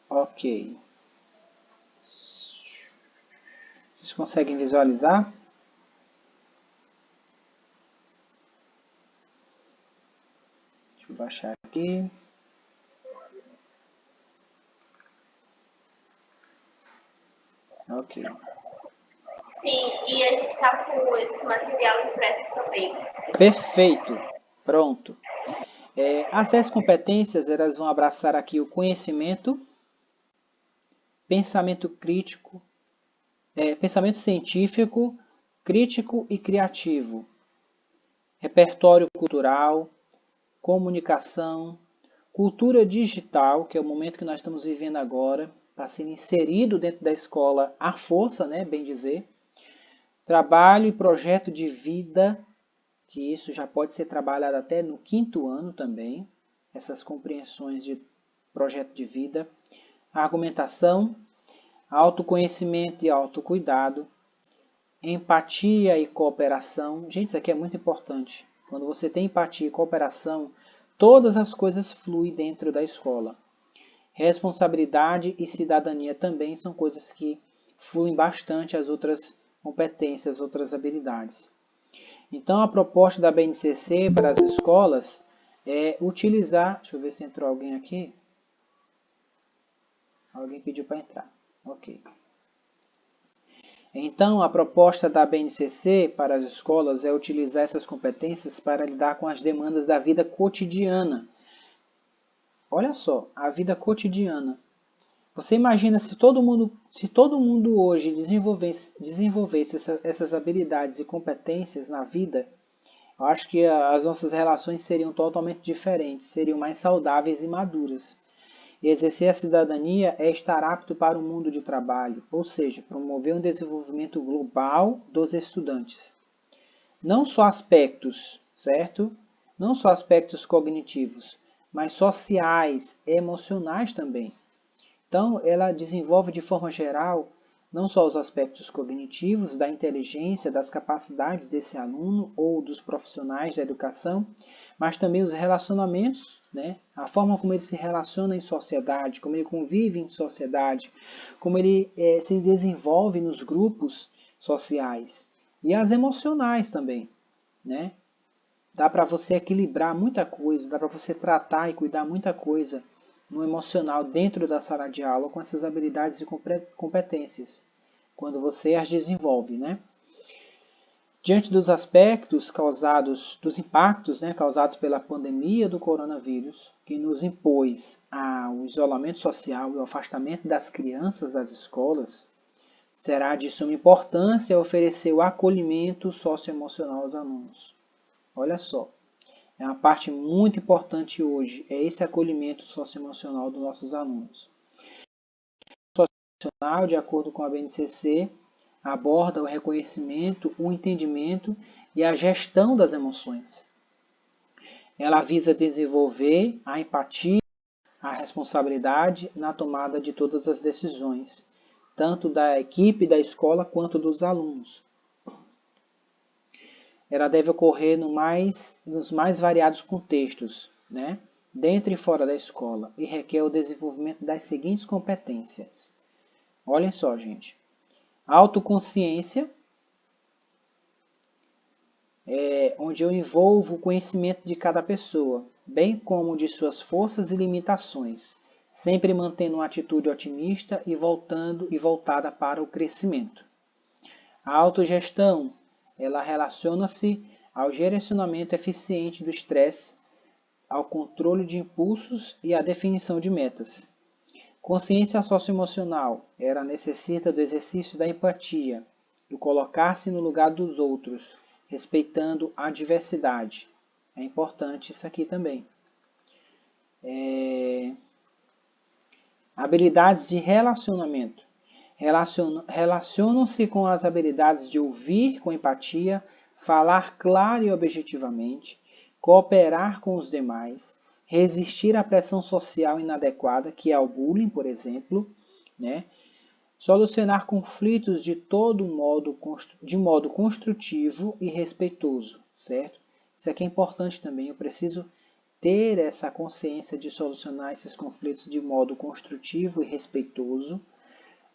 Ok. Vocês conseguem visualizar? Deixa eu baixar aqui. Ok. Sim, e a gente está com esse material impresso também. Perfeito. Pronto. As 10 competências, elas vão abraçar aqui o conhecimento, pensamento crítico, pensamento científico, crítico e criativo, repertório cultural, comunicação, cultura digital, que é o momento que nós estamos vivendo agora, para ser inserido dentro da escola à força, né, bem dizer, trabalho e projeto de vida, que isso já pode ser trabalhado até no 5º ano também, essas compreensões de projeto de vida, argumentação, autoconhecimento e autocuidado, empatia e cooperação. Gente, isso aqui é muito importante. Quando você tem empatia e cooperação, todas as coisas fluem dentro da escola. Responsabilidade e cidadania também são coisas que fluem bastante as outras competências, as outras habilidades. Então, a proposta da BNCC para as escolas é utilizar... Deixa eu ver se entrou alguém aqui. Alguém pediu para entrar. Ok. Então, a proposta da BNCC para as escolas é utilizar essas competências para lidar com as demandas da vida cotidiana. Olha só, a vida cotidiana. Você imagina se todo mundo hoje desenvolvesse essas habilidades e competências na vida, eu acho que as nossas relações seriam totalmente diferentes, seriam mais saudáveis e maduras. E exercer a cidadania é estar apto para o mundo de trabalho, ou seja, promover um desenvolvimento global dos estudantes. Não só aspectos, certo? não só aspectos cognitivos, mas sociais, emocionais também. Então, ela desenvolve de forma geral não só os aspectos cognitivos, da inteligência, das capacidades desse aluno ou dos profissionais da educação, mas também os relacionamentos, né? A forma como ele se relaciona em sociedade, como ele convive em sociedade, como ele se desenvolve nos grupos sociais. E as emocionais também, né? Dá para você equilibrar muita coisa, dá para você tratar e cuidar muita coisa no emocional dentro da sala de aula com essas habilidades e competências, quando você as desenvolve, né? Diante dos aspectos causados, dos impactos, né, causados pela pandemia do coronavírus, que nos impôs ao isolamento social e ao afastamento das crianças das escolas, será de suma importância oferecer o acolhimento socioemocional aos alunos. Olha só, é uma parte muito importante hoje, é esse acolhimento socioemocional dos nossos alunos. O socioemocional, de acordo com a BNCC, aborda o reconhecimento, o entendimento e a gestão das emoções. Ela visa desenvolver a empatia, a responsabilidade na tomada de todas as decisões, tanto da equipe da escola quanto dos alunos. Ela deve ocorrer nos mais variados contextos, né? Dentro e fora da escola, e requer o desenvolvimento das seguintes competências. Olhem só, gente. Autoconsciência, onde eu envolvo o conhecimento de cada pessoa, bem como de suas forças e limitações, sempre mantendo uma atitude otimista e voltada para o crescimento. A autogestão, ela relaciona-se ao direcionamento eficiente do estresse, ao controle de impulsos e à definição de metas. Consciência socioemocional, ela necessita do exercício da empatia, do colocar-se no lugar dos outros, respeitando a diversidade. É importante isso aqui também. Habilidades de relacionamento. Relacionam-se com as habilidades de ouvir com empatia, falar claro e objetivamente, cooperar com os demais, resistir à pressão social inadequada, que é o bullying, por exemplo, né? Solucionar conflitos de modo construtivo e respeitoso, certo? Isso aqui é importante também, eu preciso ter essa consciência de solucionar esses conflitos de modo construtivo e respeitoso,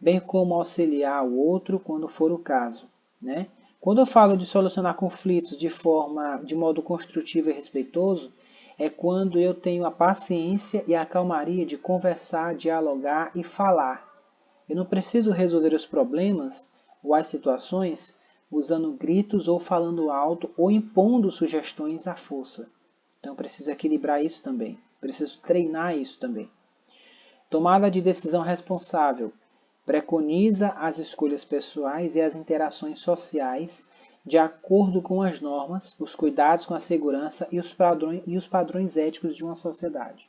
bem como auxiliar o outro quando for o caso, né? Quando eu falo de solucionar conflitos de modo construtivo e respeitoso, é quando eu tenho a paciência e a calmaria de conversar, dialogar e falar. Eu não preciso resolver os problemas ou as situações usando gritos ou falando alto ou impondo sugestões à força. Então eu preciso equilibrar isso também. Preciso treinar isso também. Tomada de decisão responsável. Preconiza as escolhas pessoais e as interações sociais de acordo com as normas, os cuidados com a segurança e os padrões éticos de uma sociedade.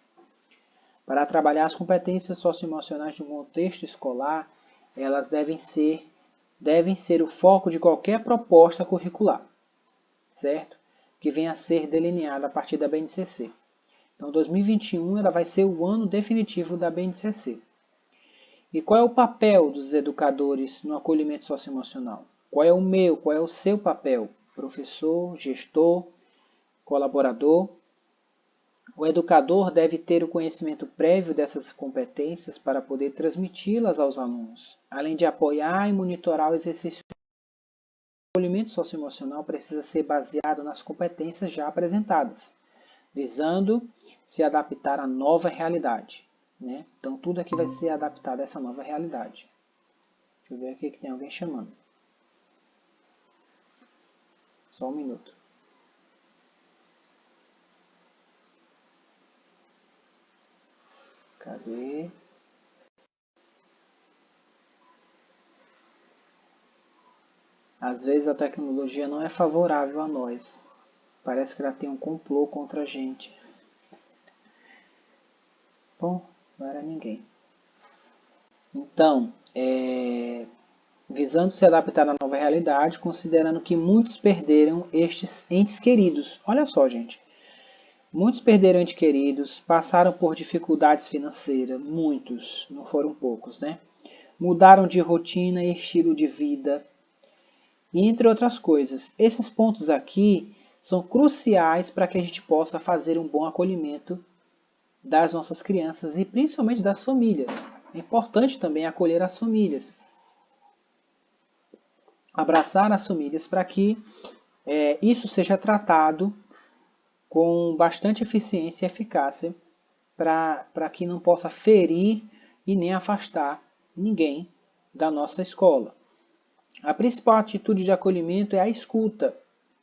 Para trabalhar as competências socioemocionais de um contexto escolar, elas devem ser o foco de qualquer proposta curricular, certo? Que venha a ser delineada a partir da BNCC. Então, 2021 ela vai ser o ano definitivo da BNCC. E qual é o papel dos educadores no acolhimento socioemocional? Qual é o meu, qual é o seu papel? Professor, gestor, colaborador? O educador deve ter o conhecimento prévio dessas competências para poder transmiti-las aos alunos, além de apoiar e monitorar o exercício. O acolhimento socioemocional precisa ser baseado nas competências já apresentadas, visando se adaptar à nova realidade, né? Então, tudo aqui vai ser adaptado a essa nova realidade. Deixa eu ver aqui que tem alguém chamando. Só um minuto. Cadê? Às vezes a tecnologia não é favorável a nós. Parece que ela tem um complô contra a gente. Bom, não era ninguém. Então, visando se adaptar à nova realidade, considerando que muitos perderam estes entes queridos. Olha só, gente. Muitos perderam entes queridos, passaram por dificuldades financeiras, muitos, não foram poucos, né? Mudaram de rotina e estilo de vida, e entre outras coisas. Esses pontos aqui são cruciais para que a gente possa fazer um bom acolhimento das nossas crianças e principalmente das famílias. É importante também acolher as famílias, abraçar as famílias para que isso seja tratado com bastante eficiência e eficácia para que não possa ferir e nem afastar ninguém da nossa escola. A principal atitude de acolhimento é a escuta.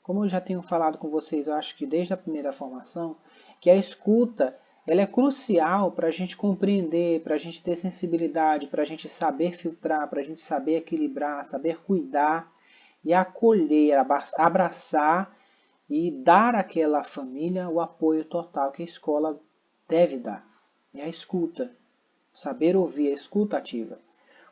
Como eu já tenho falado com vocês, eu acho que desde a primeira formação, que a escuta ela é crucial para a gente compreender, para a gente ter sensibilidade, para a gente saber filtrar, para a gente saber equilibrar, saber cuidar e acolher, abraçar e dar àquela família o apoio total que a escola deve dar. É a escuta, saber ouvir, a escuta ativa,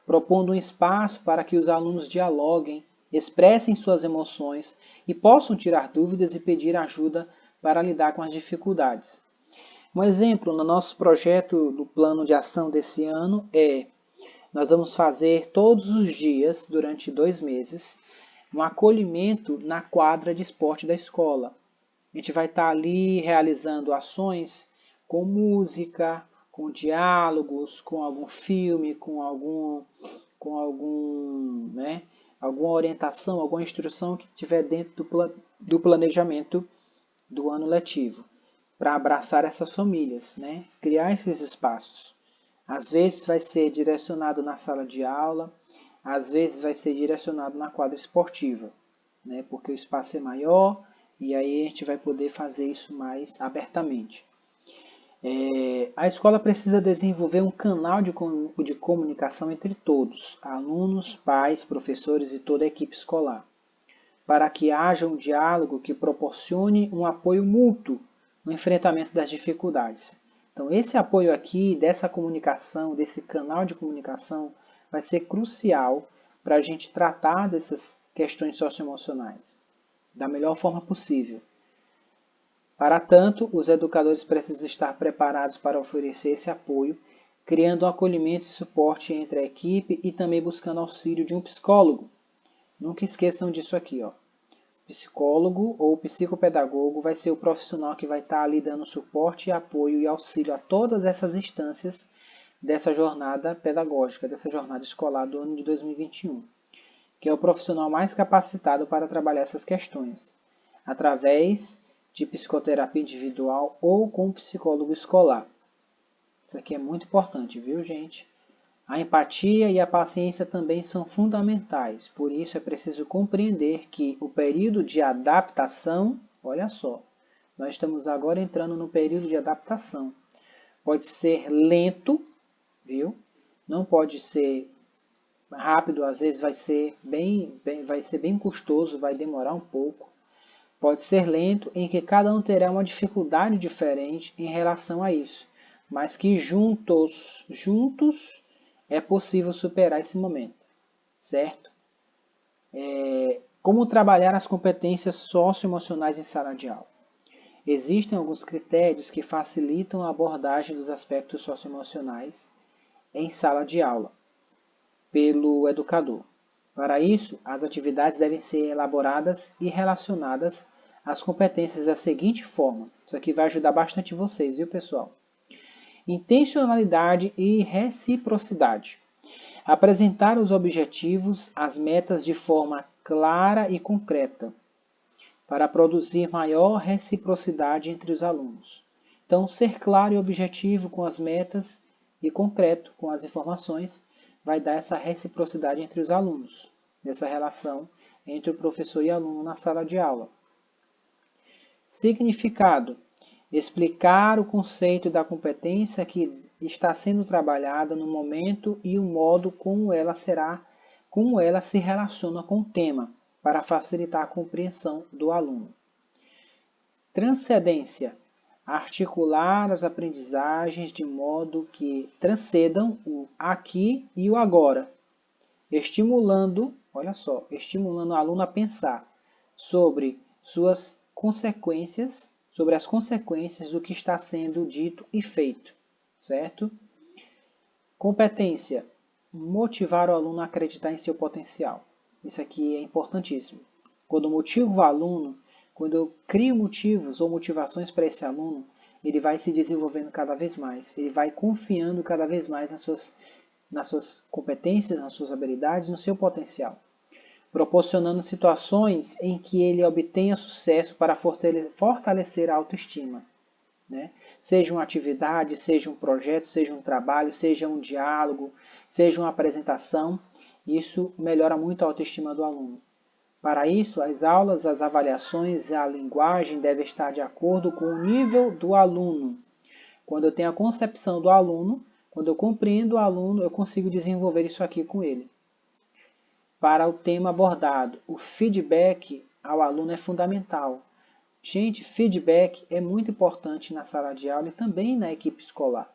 propondo um espaço para que os alunos dialoguem, expressem suas emoções e possam tirar dúvidas e pedir ajuda para lidar com as dificuldades. Um exemplo no nosso projeto do plano de ação desse ano nós vamos fazer todos os dias, durante 2 meses, um acolhimento na quadra de esporte da escola. A gente vai estar ali realizando ações com música, com diálogos, com algum filme, com alguma orientação, alguma instrução que estiver dentro do planejamento do ano letivo, para abraçar essas famílias, né? Criar esses espaços. Às vezes vai ser direcionado na sala de aula, às vezes vai ser direcionado na quadra esportiva, né? Porque o espaço é maior e aí a gente vai poder fazer isso mais abertamente. A escola precisa desenvolver um canal de comunicação entre todos, alunos, pais, professores e toda a equipe escolar, para que haja um diálogo que proporcione um apoio mútuo no enfrentamento das dificuldades. Então, esse apoio aqui, dessa comunicação, desse canal de comunicação, vai ser crucial para a gente tratar dessas questões socioemocionais da melhor forma possível. Para tanto, os educadores precisam estar preparados para oferecer esse apoio, criando um acolhimento e suporte entre a equipe e também buscando auxílio de um psicólogo. Nunca esqueçam disso aqui, ó. Psicólogo ou psicopedagogo vai ser o profissional que vai estar ali dando suporte, apoio e auxílio a todas essas instâncias dessa jornada pedagógica, dessa jornada escolar do ano de 2021, que é o profissional mais capacitado para trabalhar essas questões, através de psicoterapia individual ou com psicólogo escolar. Isso aqui é muito importante, viu, gente? A empatia e a paciência também são fundamentais, por isso é preciso compreender que o período de adaptação, olha só, nós estamos agora entrando no período de adaptação. Pode ser lento, viu? Não pode ser rápido, às vezes vai ser bem custoso, vai demorar um pouco. Pode ser lento, em que cada um terá uma dificuldade diferente em relação a isso, mas que juntos é possível superar esse momento, certo? Como trabalhar as competências socioemocionais em sala de aula? Existem alguns critérios que facilitam a abordagem dos aspectos socioemocionais em sala de aula pelo educador. Para isso, as atividades devem ser elaboradas e relacionadas às competências da seguinte forma. Isso aqui vai ajudar bastante vocês, viu, pessoal? Intencionalidade e reciprocidade. Apresentar os objetivos, as metas de forma clara e concreta, para produzir maior reciprocidade entre os alunos. Então, ser claro e objetivo com as metas e concreto com as informações vai dar essa reciprocidade entre os alunos, nessa relação entre o professor e aluno na sala de aula. Significado. Explicar o conceito da competência que está sendo trabalhada no momento e o modo como ela se relaciona com o tema, para facilitar a compreensão do aluno. Transcendência. Articular as aprendizagens de modo que transcendam o aqui e o agora, estimulando o aluno a pensar sobre suas consequências sobre as consequências do que está sendo dito e feito, certo? Competência, motivar o aluno a acreditar em seu potencial. Isso aqui é importantíssimo. Quando eu motivo o aluno, quando eu crio motivos ou motivações para esse aluno, ele vai se desenvolvendo cada vez mais, ele vai confiando cada vez mais nas suas competências, nas suas habilidades, no seu potencial, proporcionando situações em que ele obtenha sucesso para fortalecer a autoestima, né? Seja uma atividade, seja um projeto, seja um trabalho, seja um diálogo, seja uma apresentação, isso melhora muito a autoestima do aluno. Para isso, as aulas, as avaliações e a linguagem devem estar de acordo com o nível do aluno. Quando eu tenho a concepção do aluno, quando eu compreendo o aluno, eu consigo desenvolver isso aqui com ele. Para o tema abordado, o feedback ao aluno é fundamental. Gente, feedback é muito importante na sala de aula e também na equipe escolar.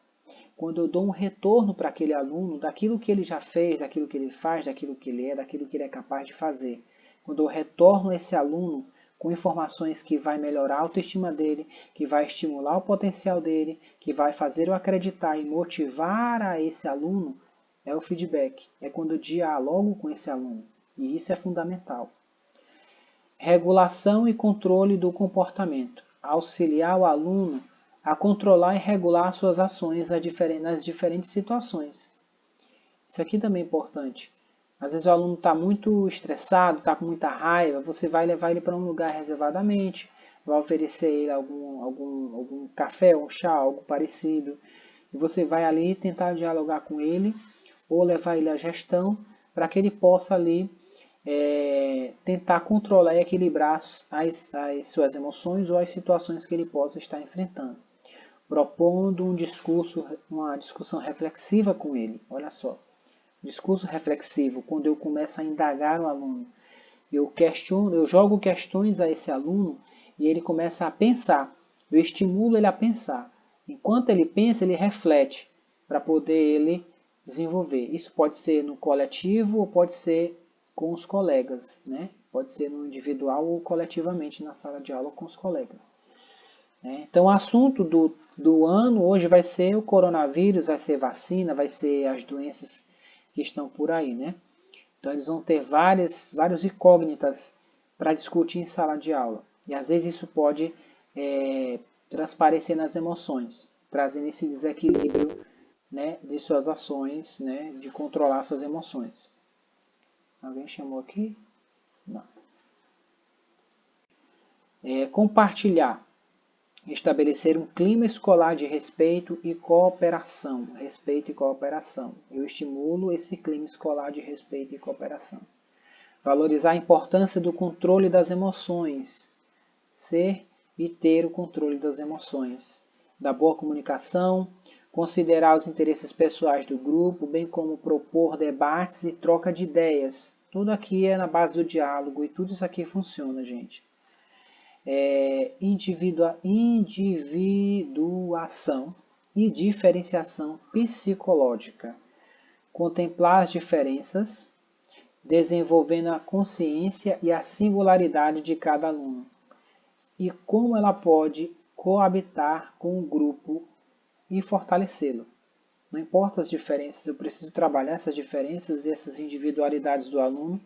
Quando eu dou um retorno para aquele aluno daquilo que ele já fez, daquilo que ele faz, daquilo que ele é, daquilo que ele é capaz de fazer. Quando eu retorno esse aluno com informações que vai melhorar a autoestima dele, que vai estimular o potencial dele, que vai fazer eu acreditar e motivar a esse aluno, é o feedback. É quando eu dialogo com esse aluno. E isso é fundamental. Regulação e controle do comportamento. Auxiliar o aluno a controlar e regular suas ações nas diferentes situações. Isso aqui também é importante. Às vezes o aluno está muito estressado, está com muita raiva, você vai levar ele para um lugar reservadamente, vai oferecer a ele algum café, um chá, algo parecido. E você vai ali tentar dialogar com ele ou levar ele à gestão para que ele possa ali tentar controlar e equilibrar as suas emoções ou as situações que ele possa estar enfrentando. Propondo uma discussão reflexiva com ele. Olha só. Discurso reflexivo, quando eu começo a indagar o aluno, eu jogo questões a esse aluno e ele começa a pensar. Eu estimulo ele a pensar. Enquanto ele pensa, ele reflete para poder ele desenvolver. Isso pode ser no coletivo ou pode ser com os colegas, né? Pode ser no individual ou coletivamente na sala de aula com os colegas. Então, o assunto do ano hoje vai ser o coronavírus, vai ser vacina, vai ser as doenças que estão por aí, né? Então, eles vão ter várias incógnitas para discutir em sala de aula. E, às vezes, isso pode transparecer nas emoções, trazendo esse desequilíbrio, né, de suas ações, né, de controlar suas emoções. Alguém chamou aqui? Não. Compartilhar. Estabelecer um clima escolar de respeito e cooperação. Respeito e cooperação. Eu estimulo esse clima escolar de respeito e cooperação. Valorizar a importância do controle das emoções. Ser e ter o controle das emoções. Da boa comunicação. Considerar os interesses pessoais do grupo, bem como propor debates e troca de ideias. Tudo aqui é na base do diálogo e tudo isso aqui funciona, gente. Individuação e diferenciação psicológica. Contemplar as diferenças, desenvolvendo a consciência e a singularidade de cada aluno. E como ela pode coabitar com o grupo e fortalecê-lo. Não importa as diferenças, eu preciso trabalhar essas diferenças e essas individualidades do aluno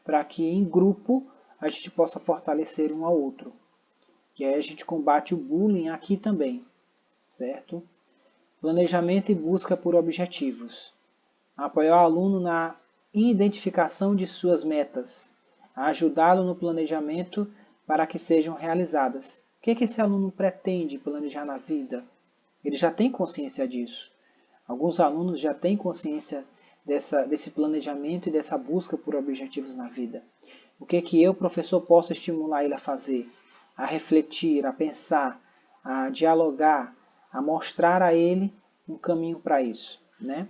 para que em grupo a gente possa fortalecer um ao outro. E aí a gente combate o bullying aqui também, certo? Planejamento e busca por objetivos. Apoiar o aluno na identificação de suas metas. Ajudá-lo no planejamento para que sejam realizadas. O que esse aluno pretende planejar na vida? Ele já tem consciência disso. Alguns alunos já têm consciência desse planejamento e dessa busca por objetivos na vida. O que eu, professor, posso estimular ele a fazer? A refletir, a pensar, a dialogar, a mostrar a ele um caminho para isso, né?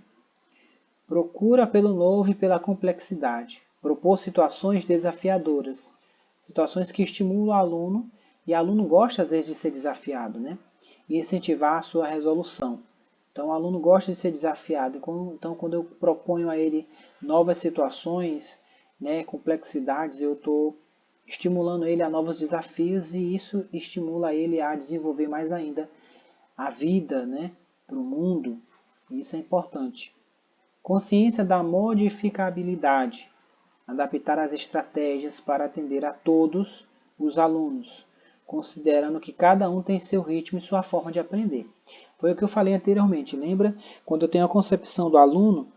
Procura pelo novo e pela complexidade. Propor situações desafiadoras, situações que estimulam o aluno, e o aluno gosta às vezes de ser desafiado, né? E incentivar a sua resolução. Então, o aluno gosta de ser desafiado. Então, quando eu proponho a ele novas situações, né, complexidades, eu estou estimulando ele a novos desafios, e isso estimula ele a desenvolver mais ainda a vida, né, para o mundo. Isso é importante. Consciência da modificabilidade. Adaptar as estratégias para atender a todos os alunos, considerando que cada um tem seu ritmo e sua forma de aprender. Foi o que eu falei anteriormente. Lembra? Quando eu tenho a concepção do aluno,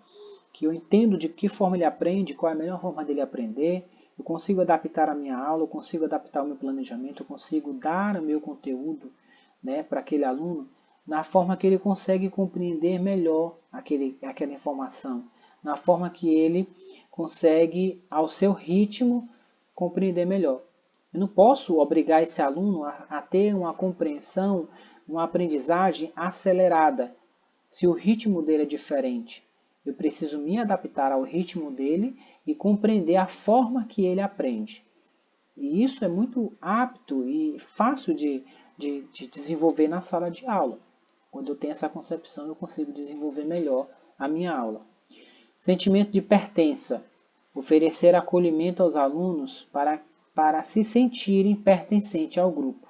que eu entendo de que forma ele aprende, qual é a melhor forma dele aprender, eu consigo adaptar a minha aula, eu consigo adaptar o meu planejamento, eu consigo dar o meu conteúdo, né, para aquele aluno, na forma que ele consegue compreender melhor aquela informação, na forma que ele consegue, ao seu ritmo, compreender melhor. Eu não posso obrigar esse aluno a ter uma compreensão, uma aprendizagem acelerada, se o ritmo dele é diferente. Eu preciso me adaptar ao ritmo dele e compreender a forma que ele aprende. E isso é muito apto e fácil de desenvolver na sala de aula. Quando eu tenho essa concepção, eu consigo desenvolver melhor a minha aula. Sentimento de pertença. Oferecer acolhimento aos alunos para se sentirem pertencentes ao grupo.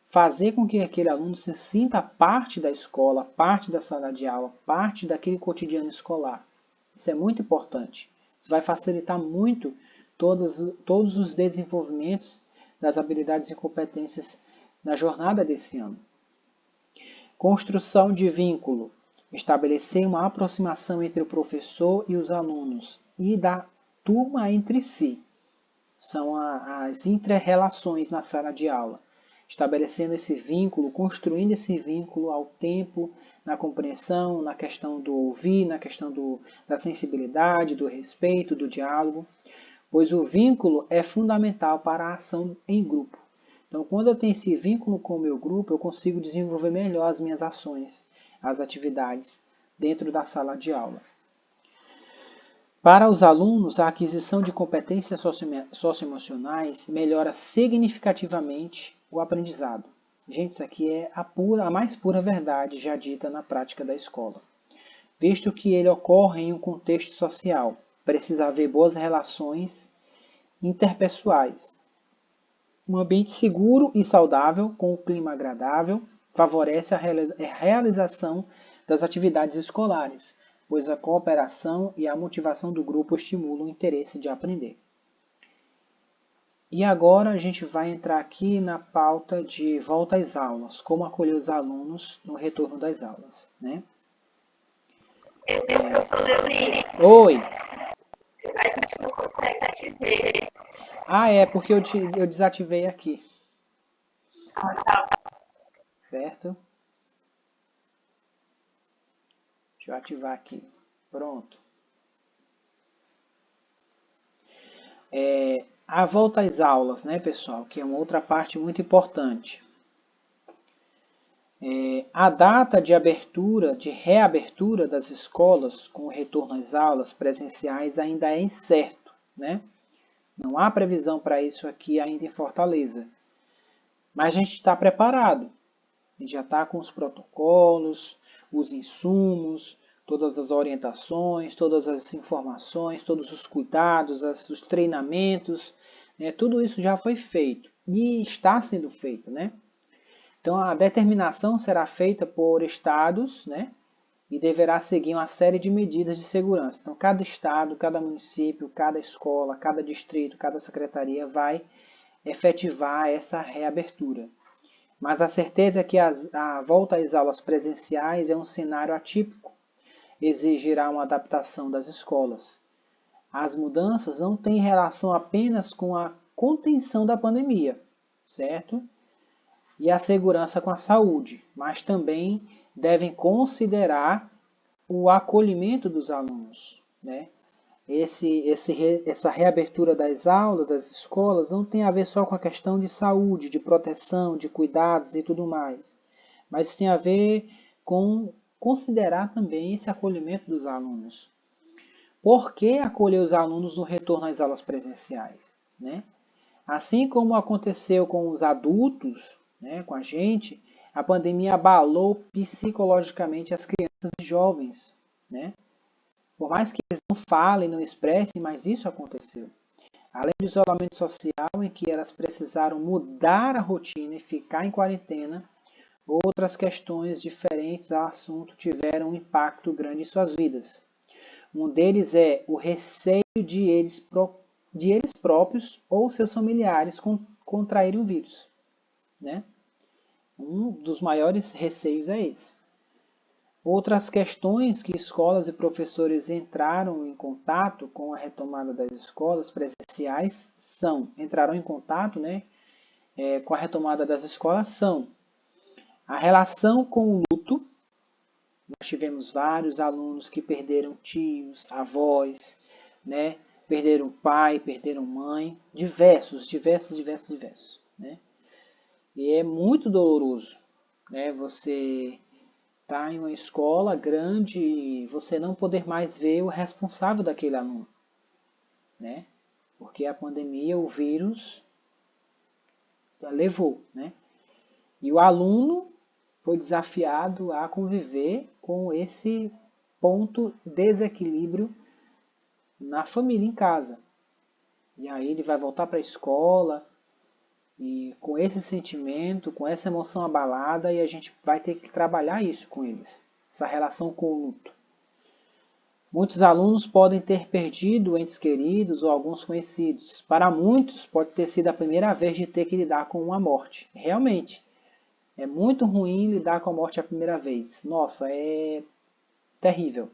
Fazer com que aquele aluno se sinta parte da escola, parte da sala de aula, parte daquele cotidiano escolar. Isso é muito importante. Isso vai facilitar muito todos os desenvolvimentos das habilidades e competências na jornada desse ano. Construção de vínculo. Estabelecer uma aproximação entre o professor e os alunos e da turma entre si. São as inter-relações na sala de aula. Estabelecendo esse vínculo, construindo esse vínculo ao tempo, na compreensão, na questão do ouvir, na questão da sensibilidade, do respeito, do diálogo, pois o vínculo é fundamental para a ação em grupo. Então, quando eu tenho esse vínculo com o meu grupo, eu consigo desenvolver melhor as minhas ações, as atividades dentro da sala de aula. Para os alunos, a aquisição de competências socioemocionais melhora significativamente o aprendizado. Gente, isso aqui é a mais pura verdade já dita na prática da escola. Visto que ele ocorre em um contexto social, precisa haver boas relações interpessoais. Um ambiente seguro e saudável, com um clima agradável, favorece a realização das atividades escolares, pois a cooperação e a motivação do grupo estimulam o interesse de aprender. E agora a gente vai entrar aqui na pauta de volta às aulas, como acolher os alunos no retorno das aulas, né? Professor Leonine, Oi! a gente não consegue te ver. Ah, é porque eu desativei aqui, Tá. certo? Deixa eu ativar aqui. Pronto. A volta às aulas, né, pessoal? Que é uma outra parte muito importante. A data de abertura, de reabertura das escolas com o retorno às aulas presenciais ainda é incerto, né? Não há previsão para isso aqui ainda em Fortaleza. Mas a gente está preparado. A gente já está com os protocolos, os insumos, todas as orientações, todas as informações, todos os cuidados, os treinamentos, né? Tudo isso já foi feito e está sendo feito, né? Então, a determinação será feita por estados, né? E deverá seguir uma série de medidas de segurança. Então, cada estado, cada município, cada escola, cada distrito, cada secretaria vai efetivar essa reabertura. Mas a certeza é que a volta às aulas presenciais é um cenário atípico, exigirá uma adaptação das escolas. As mudanças não têm relação apenas com a contenção da pandemia, certo? E a segurança com a saúde, mas também devem considerar o acolhimento dos alunos, né? Essa reabertura das aulas, das escolas, não tem a ver só com a questão de saúde, de proteção, de cuidados e tudo mais, mas tem a ver com considerar também esse acolhimento dos alunos. Por que acolher os alunos no retorno às aulas presenciais, né? Assim como aconteceu com os adultos, né, com a gente, a pandemia abalou psicologicamente as crianças e jovens, né? Por mais que eles não falem, não expressem, mas isso aconteceu. Além do isolamento social, em que elas precisaram mudar a rotina e ficar em quarentena, outras questões diferentes ao assunto tiveram um impacto grande em suas vidas. Um deles é o receio de eles próprios ou seus familiares contraírem o vírus, né? Um dos maiores receios é esse. Outras questões que escolas e professores entraram em contato com a retomada das escolas presenciais entraram em contato, né, com a retomada das escolas são a relação com o luto. Nós tivemos vários alunos que perderam tios, avós, né, perderam pai, perderam mãe, diversos, né? E é muito doloroso, né, você tá em uma escola grande e você não poder mais ver o responsável daquele aluno, né? Porque a pandemia, o vírus levou, né? E o aluno foi desafiado a conviver com esse ponto desequilíbrio na família, em casa. E aí ele vai voltar para a escola e com esse sentimento, com essa emoção abalada, e a gente vai ter que trabalhar isso com eles, essa relação com o luto. Muitos alunos podem ter perdido entes queridos ou alguns conhecidos. Para muitos, pode ter sido a primeira vez de ter que lidar com uma morte. Realmente, é muito ruim lidar com a morte a primeira vez. Nossa, é terrível.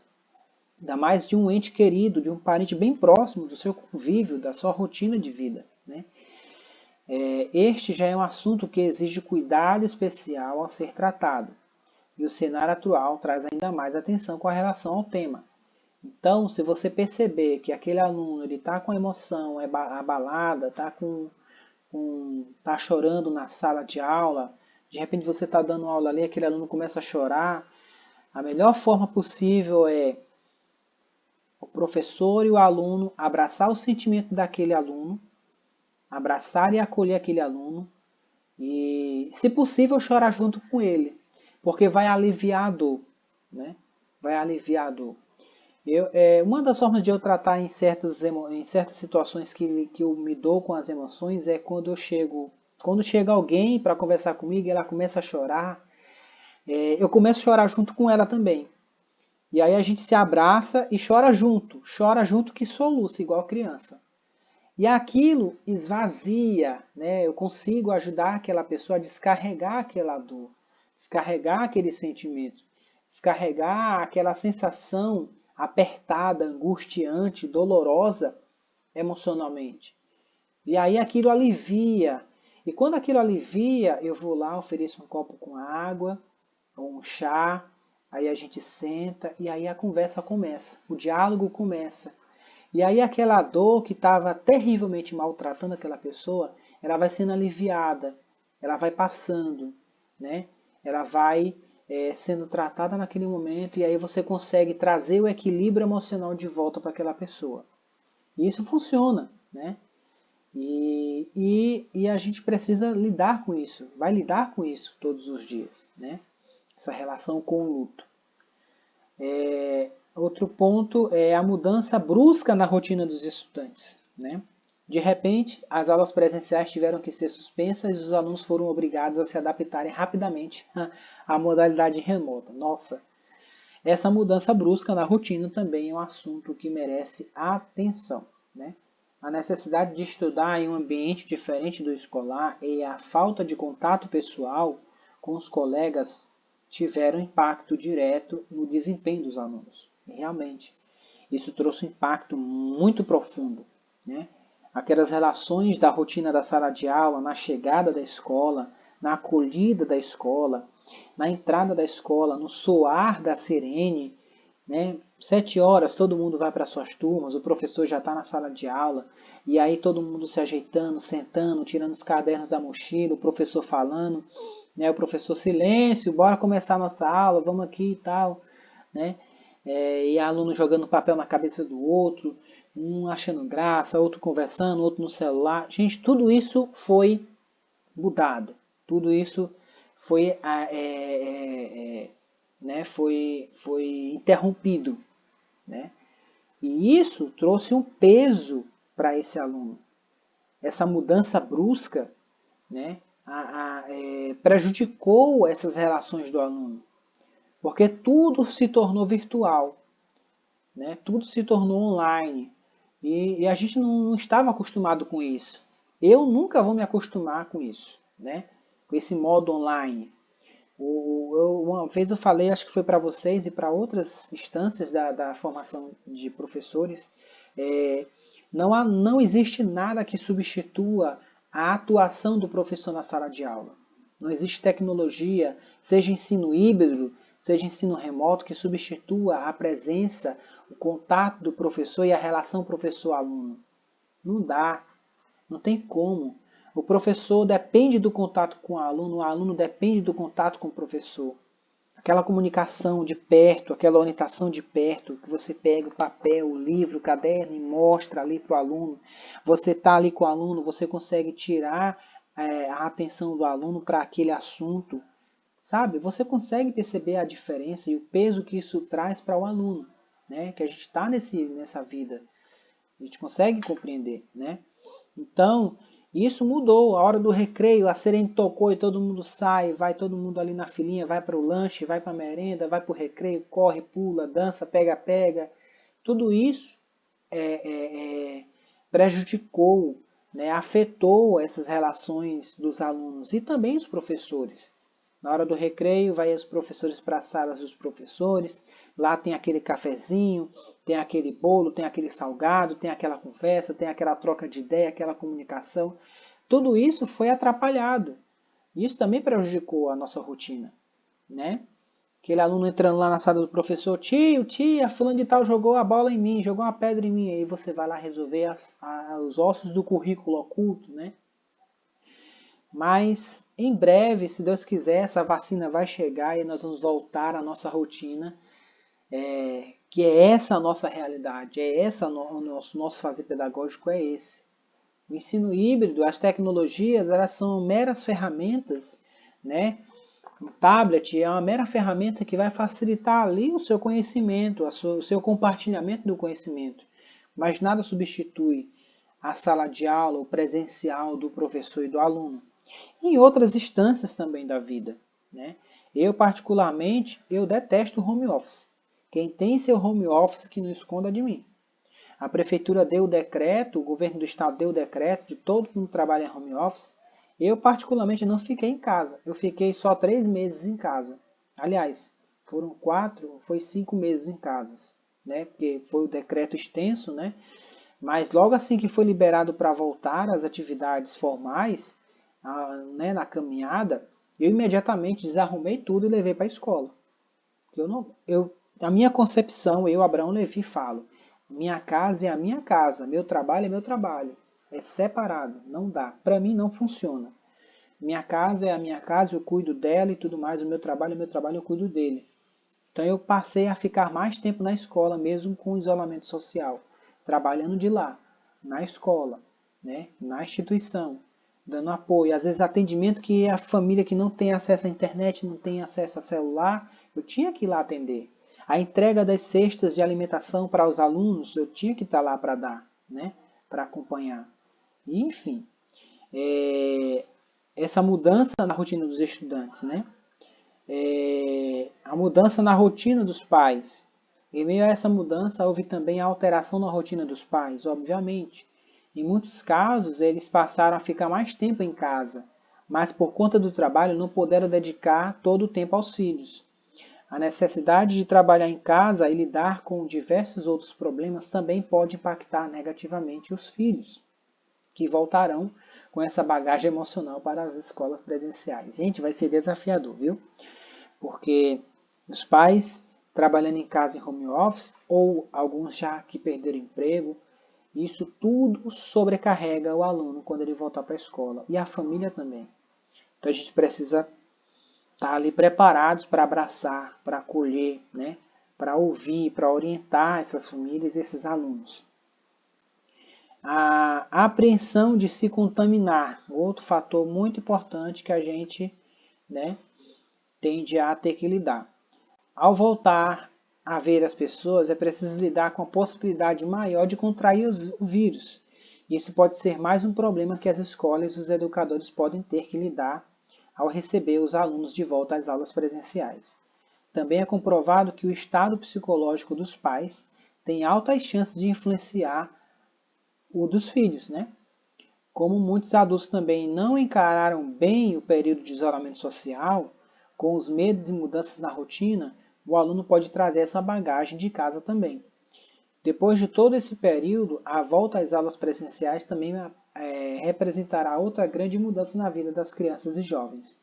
Ainda mais de um ente querido, de um parente bem próximo do seu convívio, da sua rotina de vida, né? Este já é um assunto que exige cuidado especial ao ser tratado. E o cenário atual traz ainda mais atenção com a relação ao tema. Então, se você perceber que aquele aluno está com a emoção abalada, tá chorando na sala de aula, de repente você está dando aula ali, aquele aluno começa a chorar, a melhor forma possível é o professor e o aluno abraçar o sentimento daquele aluno, abraçar e acolher aquele aluno e, se possível, chorar junto com ele, porque vai aliviar a dor, né? Vai aliviar a dor. Uma das formas de eu tratar em certas situações que eu me dou com as emoções é quando chega alguém para conversar comigo e ela começa a chorar, eu começo a chorar junto com ela também. E aí a gente se abraça e chora junto que soluça, igual criança. E aquilo esvazia, né? Eu consigo ajudar aquela pessoa a descarregar aquela dor, descarregar aquele sentimento, descarregar aquela sensação apertada, angustiante, dolorosa emocionalmente. E aí aquilo alivia. E quando aquilo alivia, eu vou lá, ofereço um copo com água, ou um chá, aí a gente senta e aí a conversa começa, o diálogo começa. E aí aquela dor que estava terrivelmente maltratando aquela pessoa, ela vai sendo aliviada, ela vai passando, né? Ela vai sendo tratada naquele momento e aí você consegue trazer o equilíbrio emocional de volta para aquela pessoa. E isso funciona, né? E a gente precisa lidar com isso, vai lidar com isso todos os dias, né? Essa relação com o luto. Outro ponto é a mudança brusca na rotina dos estudantes, né? De repente, as aulas presenciais tiveram que ser suspensas e os alunos foram obrigados a se adaptarem rapidamente à modalidade remota. Nossa, essa mudança brusca na rotina também é um assunto que merece atenção, né? A necessidade de estudar em um ambiente diferente do escolar e a falta de contato pessoal com os colegas tiveram impacto direto no desempenho dos alunos. E realmente, isso trouxe um impacto muito profundo, né? Aquelas relações da rotina da sala de aula, na chegada da escola, na acolhida da escola, na entrada da escola, no soar da sirene, né? 7 horas, todo mundo vai para suas turmas, o professor já está na sala de aula, e aí todo mundo se ajeitando, sentando, tirando os cadernos da mochila, o professor falando, né? O professor, silêncio, bora começar a nossa aula, vamos aqui e tal, né? E aluno jogando papel na cabeça do outro, um achando graça, outro conversando, outro no celular. Gente, tudo isso foi mudado, tudo isso foi, né, foi interrompido, né? E isso trouxe um peso para esse aluno, essa mudança brusca, né, prejudicou essas relações do aluno, porque tudo se tornou virtual, né, tudo se tornou online, e a gente não estava acostumado com isso. Eu nunca vou me acostumar com isso, né, com esse modo online. Uma vez eu falei, acho que foi para vocês e para outras instâncias da formação de professores, não existe nada que substitua a atuação do professor na sala de aula. Não existe tecnologia, seja ensino híbrido, seja ensino remoto, que substitua a presença, o contato do professor e a relação professor-aluno. Não dá, não tem como. O professor depende do contato com o aluno depende do contato com o professor. Aquela comunicação de perto, aquela orientação de perto, que você pega o papel, o livro, o caderno e mostra ali para o aluno. Você está ali com o aluno, você consegue tirar a atenção do aluno para aquele assunto. Sabe? Você consegue perceber a diferença e o peso que isso traz para o aluno, né? Que a gente está nessa vida. A gente consegue compreender, né? Então, isso mudou. A hora do recreio, a sirene tocou e todo mundo sai, vai todo mundo ali na filinha, vai para o lanche, vai para a merenda, vai para o recreio, corre, pula, dança, pega. Tudo isso prejudicou, né, afetou essas relações dos alunos e também os professores. Na hora do recreio, vai os professores para as salas dos professores, lá tem aquele cafezinho, tem aquele bolo, tem aquele salgado, tem aquela conversa, tem aquela troca de ideia, aquela comunicação. Tudo isso foi atrapalhado. Isso também prejudicou a nossa rotina, né? Aquele aluno entrando lá na sala do professor, tio, tia, fulano de tal jogou a bola em mim, jogou uma pedra em mim. Aí você vai lá resolver os ossos do currículo oculto, né? Mas em breve, se Deus quiser, essa vacina vai chegar e nós vamos voltar à nossa rotina, que é essa a nossa realidade, é essa o nosso fazer pedagógico é esse. O ensino híbrido, as tecnologias, elas são meras ferramentas, né? O tablet é uma mera ferramenta que vai facilitar ali o seu conhecimento, o seu compartilhamento do conhecimento, mas nada substitui a sala de aula, o presencial do professor e do aluno. Em outras instâncias também da vida, né? Eu particularmente, eu detesto o home office. Quem tem seu home office que não esconda de mim. A prefeitura deu o decreto, o governo do estado deu o decreto de todo mundo trabalhar em home office. Eu particularmente não fiquei em casa. Eu fiquei só 3 meses em casa. Aliás, foi 5 meses em casa, né? Porque foi o decreto extenso, né? Mas logo assim que foi liberado para voltar às atividades formais, né, na caminhada, eu imediatamente desarrumei tudo e levei para a escola. A minha concepção, eu, Abraão Levi, falo, minha casa é a minha casa, meu trabalho é meu trabalho. É separado, não dá. Para mim não funciona. Minha casa é a minha casa, eu cuido dela e tudo mais, o meu trabalho é meu trabalho, eu cuido dele. Então eu passei a ficar mais tempo na escola, mesmo com o isolamento social, trabalhando de lá, na escola, né, na instituição, dando apoio. Às vezes atendimento que a família que não tem acesso à internet, não tem acesso a celular, eu tinha que ir lá atender. A entrega das cestas de alimentação para os alunos, eu tinha que estar lá para dar, né, para acompanhar. E, enfim, essa mudança na rotina dos estudantes, né? A mudança na rotina dos pais. Em meio a essa mudança, houve também a alteração na rotina dos pais, obviamente. Em muitos casos, eles passaram a ficar mais tempo em casa, mas por conta do trabalho não puderam dedicar todo o tempo aos filhos. A necessidade de trabalhar em casa e lidar com diversos outros problemas também pode impactar negativamente os filhos, que voltarão com essa bagagem emocional para as escolas presenciais. Gente, vai ser desafiador, viu? Porque os pais trabalhando em casa em home office, ou alguns já que perderam emprego, isso tudo sobrecarrega o aluno quando ele voltar para a escola. E a família também. Então a gente precisa estar ali preparados para abraçar, para acolher, né? Para ouvir, para orientar essas famílias e esses alunos. A apreensão de se contaminar, outro fator muito importante que a gente, né, tende a ter que lidar. Ao voltar a ver as pessoas, é preciso lidar com a possibilidade maior de contrair o vírus. Isso pode ser mais um problema que as escolas e os educadores podem ter que lidar ao receber os alunos de volta às aulas presenciais. Também é comprovado que o estado psicológico dos pais tem altas chances de influenciar o dos filhos, né? Como muitos adultos também não encararam bem o período de isolamento social, com os medos e mudanças na rotina, o aluno pode trazer essa bagagem de casa também. Depois de todo esse período, a volta às aulas presenciais também representará outra grande mudança na vida das crianças e jovens.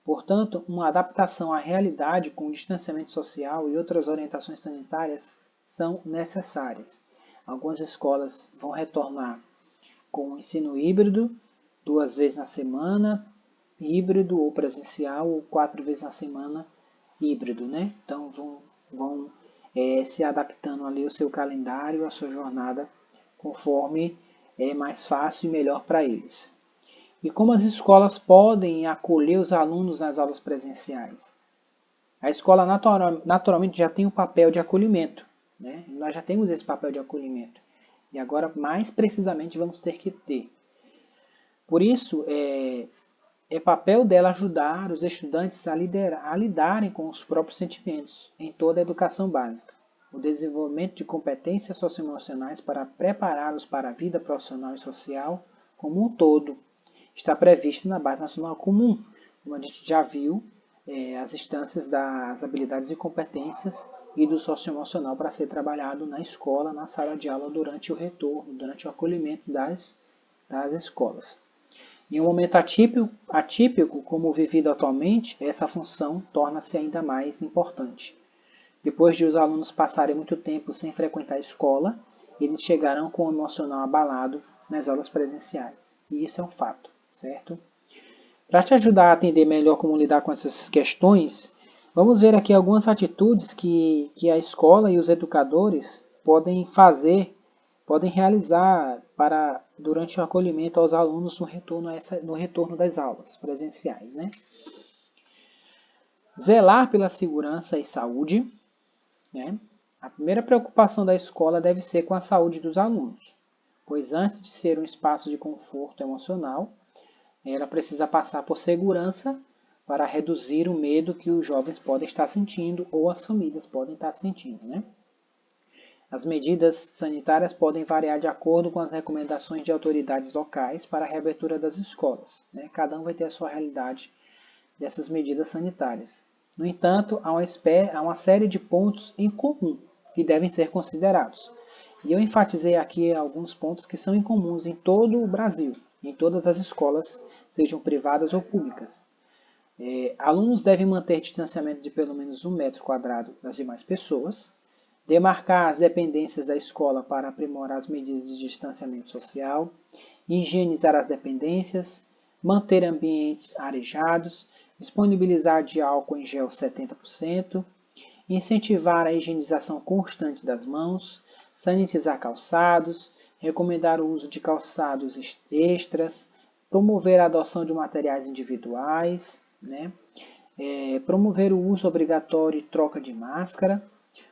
Portanto, uma adaptação à realidade com o distanciamento social e outras orientações sanitárias são necessárias. Algumas escolas vão retornar com o ensino híbrido, 2 vezes na semana, híbrido ou presencial, ou 4 vezes na semana, híbrido, né? Então vão se adaptando ali o seu calendário, a sua jornada, conforme é mais fácil e melhor para eles. E como as escolas podem acolher os alunos nas aulas presenciais? A escola naturalmente já tem um papel de acolhimento, né? Nós já temos esse papel de acolhimento. E agora, mais precisamente, vamos ter que ter. Por isso, é papel dela ajudar os estudantes a lidarem com os próprios sentimentos em toda a educação básica. O desenvolvimento de competências socioemocionais para prepará-los para a vida profissional e social como um todo está previsto na Base Nacional Comum, como a gente já viu, as instâncias das habilidades e competências e do socioemocional para ser trabalhado na escola, na sala de aula, durante o retorno, durante o acolhimento das escolas. Em um momento atípico como o vivido atualmente, essa função torna-se ainda mais importante. Depois de os alunos passarem muito tempo sem frequentar a escola, eles chegarão com o emocional abalado nas aulas presenciais. E isso é um fato, certo? Para te ajudar a entender melhor como lidar com essas questões, vamos ver aqui algumas atitudes que a escola e os educadores podem realizar durante o acolhimento aos alunos no retorno das aulas presenciais, né? Zelar pela segurança e saúde, né? A primeira preocupação da escola deve ser com a saúde dos alunos, pois antes de ser um espaço de conforto emocional, ela precisa passar por segurança para reduzir o medo que os jovens podem estar sentindo ou as famílias podem estar sentindo, né? As medidas sanitárias podem variar de acordo com as recomendações de autoridades locais para a reabertura das escolas, né? Cada um vai ter a sua realidade dessas medidas sanitárias. No entanto, há uma série de pontos em comum que devem ser considerados. E eu enfatizei aqui alguns pontos que são incomuns em todo o Brasil, em todas as escolas, sejam privadas ou públicas. Alunos devem manter distanciamento de pelo menos 1 m² das demais pessoas, demarcar as dependências da escola para aprimorar as medidas de distanciamento social, higienizar as dependências, manter ambientes arejados, disponibilizar de álcool em gel 70%, incentivar a higienização constante das mãos, sanitizar calçados, recomendar o uso de calçados extras, promover a adoção de materiais individuais, né? Promover o uso obrigatório e troca de máscara,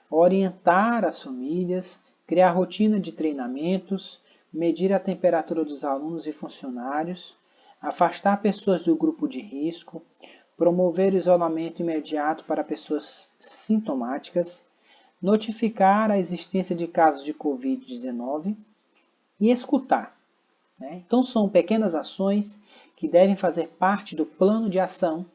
orientar as famílias, criar rotina de treinamentos, medir a temperatura dos alunos e funcionários, afastar pessoas do grupo de risco, promover o isolamento imediato para pessoas sintomáticas, notificar a existência de casos de Covid-19 e escutar, né? Então são pequenas ações que devem fazer parte do plano de ação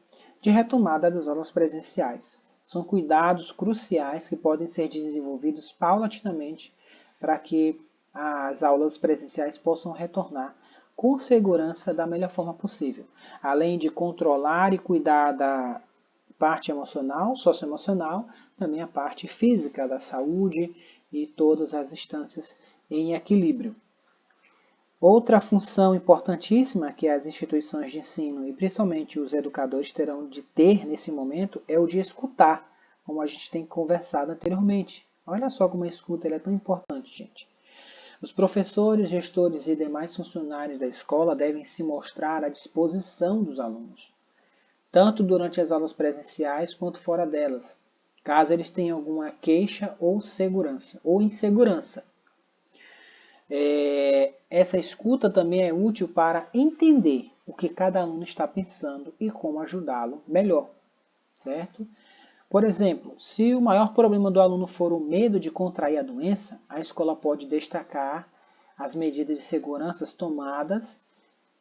de retomada das aulas presenciais. São cuidados cruciais que podem ser desenvolvidos paulatinamente para que as aulas presenciais possam retornar com segurança da melhor forma possível, além de controlar e cuidar da parte emocional, socioemocional, também a parte física da saúde e todas as instâncias em equilíbrio. Outra função importantíssima que as instituições de ensino e principalmente os educadores terão de ter nesse momento é o de escutar, como a gente tem conversado anteriormente. Olha só como a escuta é tão importante, gente. Os professores, gestores e demais funcionários da escola devem se mostrar à disposição dos alunos, tanto durante as aulas presenciais quanto fora delas, caso eles tenham alguma queixa ou insegurança. Essa escuta também é útil para entender o que cada aluno está pensando e como ajudá-lo melhor, certo? Por exemplo, se o maior problema do aluno for o medo de contrair a doença, a escola pode destacar as medidas de segurança tomadas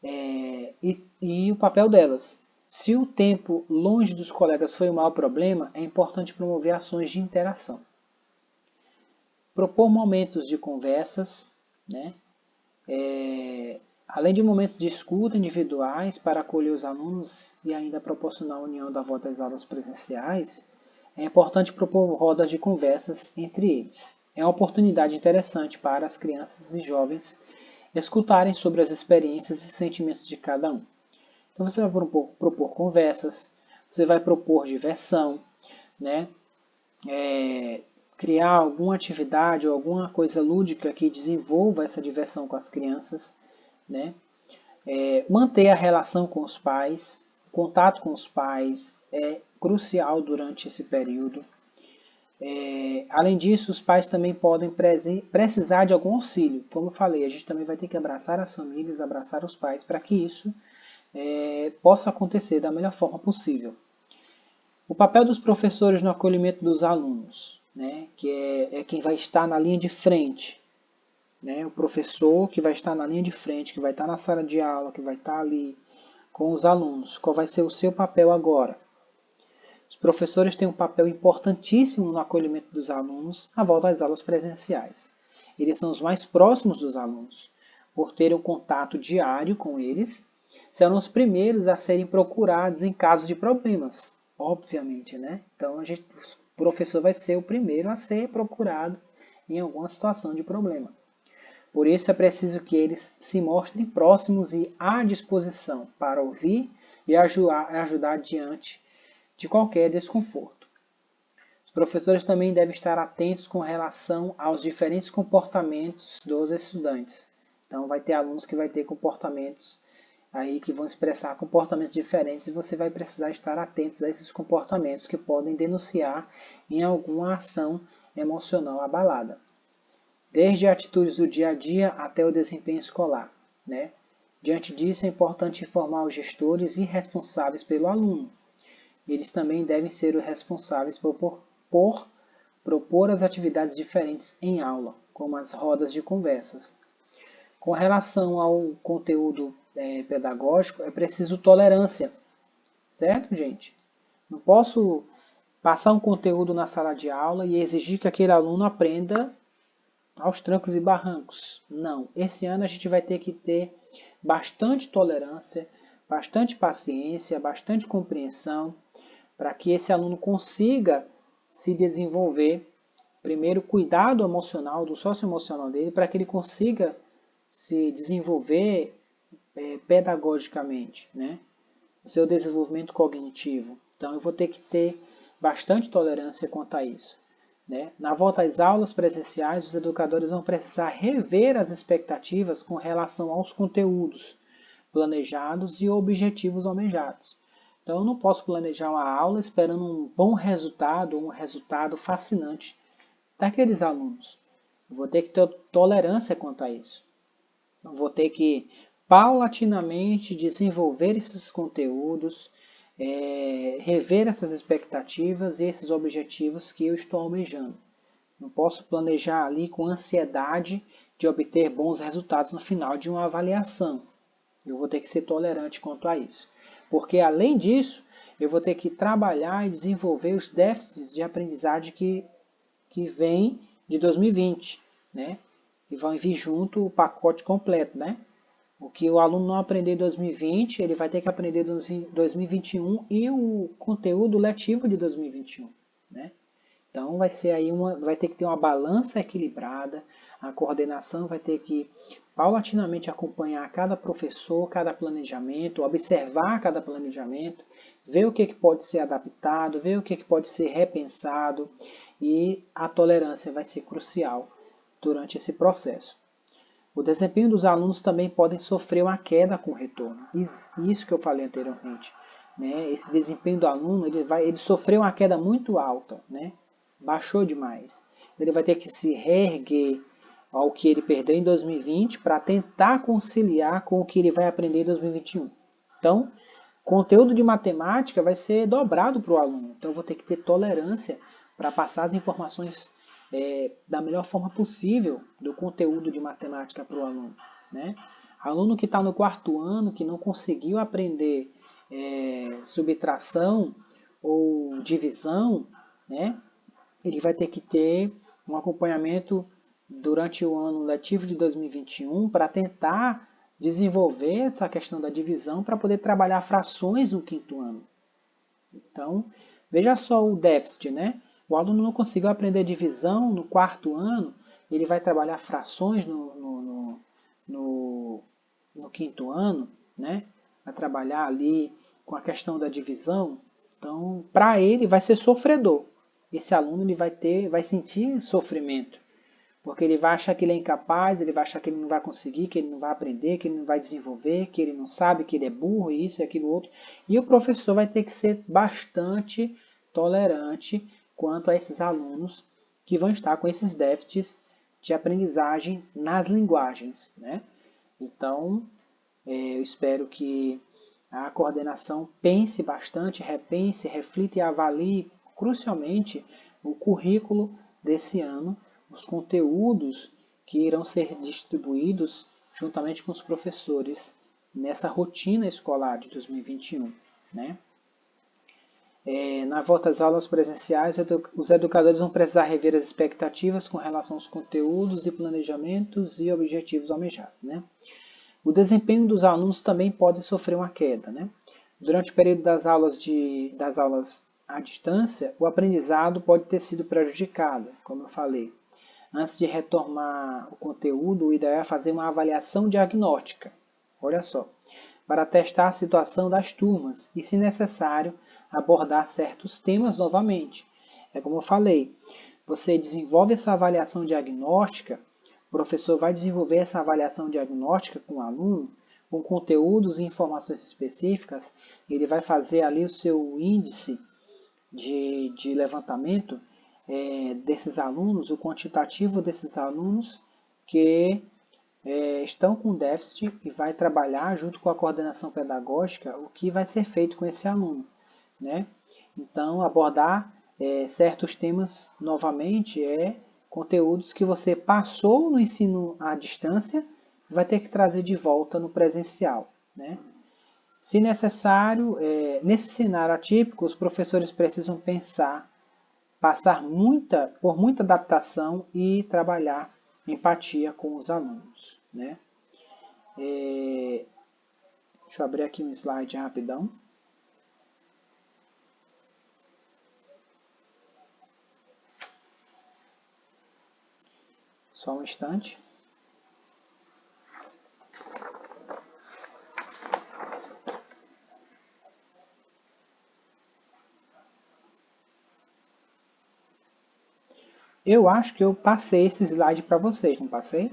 e o papel delas. Se o tempo longe dos colegas foi o maior problema, é importante promover ações de interação. Propor momentos de conversas, né? Além de momentos de escuta individuais para acolher os alunos e ainda proporcionar a união da volta às aulas presenciais, é importante propor rodas de conversas entre eles. É uma oportunidade interessante para as crianças e jovens escutarem sobre as experiências e sentimentos de cada um. Então você vai propor conversas, você vai propor diversão, né? Criar alguma atividade ou alguma coisa lúdica que desenvolva essa diversão com as crianças, né? Manter a relação com os pais, contato com os pais é crucial durante esse período. Além disso, os pais também podem precisar de algum auxílio. Como eu falei, a gente também vai ter que abraçar as famílias, abraçar os pais, para que isso possa acontecer da melhor forma possível. O papel dos professores no acolhimento dos alunos, né, que é quem vai estar na linha de frente. Né, o professor que vai estar na linha de frente, que vai estar na sala de aula, que vai estar ali com os alunos. Qual vai ser o seu papel agora? Os professores têm um papel importantíssimo no acolhimento dos alunos à volta às aulas presenciais. Eles são os mais próximos dos alunos, por terem um contato diário com eles, serão os primeiros a serem procurados em caso de problemas, obviamente, né? Então, o professor vai ser o primeiro a ser procurado em alguma situação de problema. Por isso é preciso que eles se mostrem próximos e à disposição para ouvir e ajudar diante de qualquer desconforto. Os professores também devem estar atentos com relação aos diferentes comportamentos dos estudantes. Então vai ter alunos que vai ter comportamentos aí que vão expressar comportamentos diferentes e você vai precisar estar atentos a esses comportamentos que podem denunciar em alguma ação emocional abalada. Desde atitudes do dia a dia até o desempenho escolar, né? Diante disso, é importante informar os gestores e responsáveis pelo aluno. Eles também devem ser os responsáveis por propor as atividades diferentes em aula, como as rodas de conversas. Com relação ao conteúdo pedagógico, é preciso tolerância, certo, gente? Não posso passar um conteúdo na sala de aula e exigir que aquele aluno aprenda aos trancos e barrancos. Não, esse ano a gente vai ter que ter bastante tolerância, bastante paciência, bastante compreensão, para que esse aluno consiga se desenvolver, primeiro, cuidado emocional, do socioemocional dele, para que ele consiga se desenvolver pedagogicamente, né? O seu desenvolvimento cognitivo. Então, eu vou ter que ter bastante tolerância quanto a isso. Né? Na volta às aulas presenciais, os educadores vão precisar rever as expectativas com relação aos conteúdos planejados e objetivos almejados. Então, eu não posso planejar uma aula esperando um bom resultado, um resultado fascinante daqueles alunos. Eu vou ter que ter tolerância quanto a isso. Eu vou ter que paulatinamente desenvolver esses conteúdos, rever essas expectativas e esses objetivos que eu estou almejando. Não posso planejar ali com ansiedade de obter bons resultados no final de uma avaliação. Eu vou ter que ser tolerante quanto a isso. Porque, além disso, eu vou ter que trabalhar e desenvolver os déficits de aprendizagem que vem de 2020, né? E vão vir junto o pacote completo, né? O que o aluno não aprendeu em 2020, ele vai ter que aprender em 2021 e o conteúdo letivo de 2021, né? Então vai ser aí vai ter que ter uma balança equilibrada, a coordenação vai ter que paulatinamente acompanhar cada professor, cada planejamento, observar cada planejamento, ver o que pode ser adaptado, ver o que pode ser repensado e a tolerância vai ser crucial durante esse processo. O desempenho dos alunos também podem sofrer uma queda com o retorno. Isso que eu falei anteriormente. Né? Esse desempenho do aluno, ele sofreu uma queda muito alta, né? Baixou demais. Ele vai ter que se reerguer, ao que ele perdeu em 2020 para tentar conciliar com o que ele vai aprender em 2021. Então, conteúdo de matemática vai ser dobrado para o aluno. Então, eu vou ter que ter tolerância para passar as informações da melhor forma possível do conteúdo de matemática para o aluno, né? Aluno que está no quarto ano, que não conseguiu aprender subtração ou divisão, né? Ele vai ter que ter um acompanhamento durante o ano letivo de 2021 para tentar desenvolver essa questão da divisão para poder trabalhar frações no quinto ano. Então, veja só o déficit, né? O aluno não conseguiu aprender divisão no quarto ano, ele vai trabalhar frações no quinto ano, né? Vai trabalhar ali com a questão da divisão. Então, para ele vai ser sofredor. Esse aluno ele vai sentir sofrimento, porque ele vai achar que ele é incapaz, ele vai achar que ele não vai conseguir, que ele não vai aprender, que ele não vai desenvolver, que ele não sabe, que ele é burro, isso e aquilo outro. E o professor vai ter que ser bastante tolerante quanto a esses alunos que vão estar com esses déficits de aprendizagem nas linguagens, né? Então, eu espero que a coordenação pense bastante, repense, reflita e avalie crucialmente o currículo desse ano, os conteúdos que irão ser distribuídos juntamente com os professores nessa rotina escolar de 2021, né? Na volta às aulas presenciais, os educadores vão precisar rever as expectativas com relação aos conteúdos e planejamentos e objetivos almejados, né? O desempenho dos alunos também pode sofrer uma queda, né? Durante o período das aulas à distância, o aprendizado pode ter sido prejudicado, como eu falei. Antes de retomar o conteúdo, o ideal é fazer uma avaliação diagnóstica. Olha só, para testar a situação das turmas e, se necessário, abordar certos temas novamente. É como eu falei, você desenvolve essa avaliação diagnóstica, o professor vai desenvolver essa avaliação diagnóstica com o aluno, com conteúdos e informações específicas, ele vai fazer ali o seu índice de levantamento desses alunos, o quantitativo desses alunos que estão com déficit e vai trabalhar junto com a coordenação pedagógica o que vai ser feito com esse aluno, né? Então, abordar certos temas novamente conteúdos que você passou no ensino à distância, vai ter que trazer de volta no presencial, né? Se necessário, nesse cenário atípico, os professores precisam passar por muita adaptação e trabalhar empatia com os alunos, né? Deixa eu abrir aqui um slide rapidão. Só um instante. Eu acho que eu passei esse slide para vocês, não passei?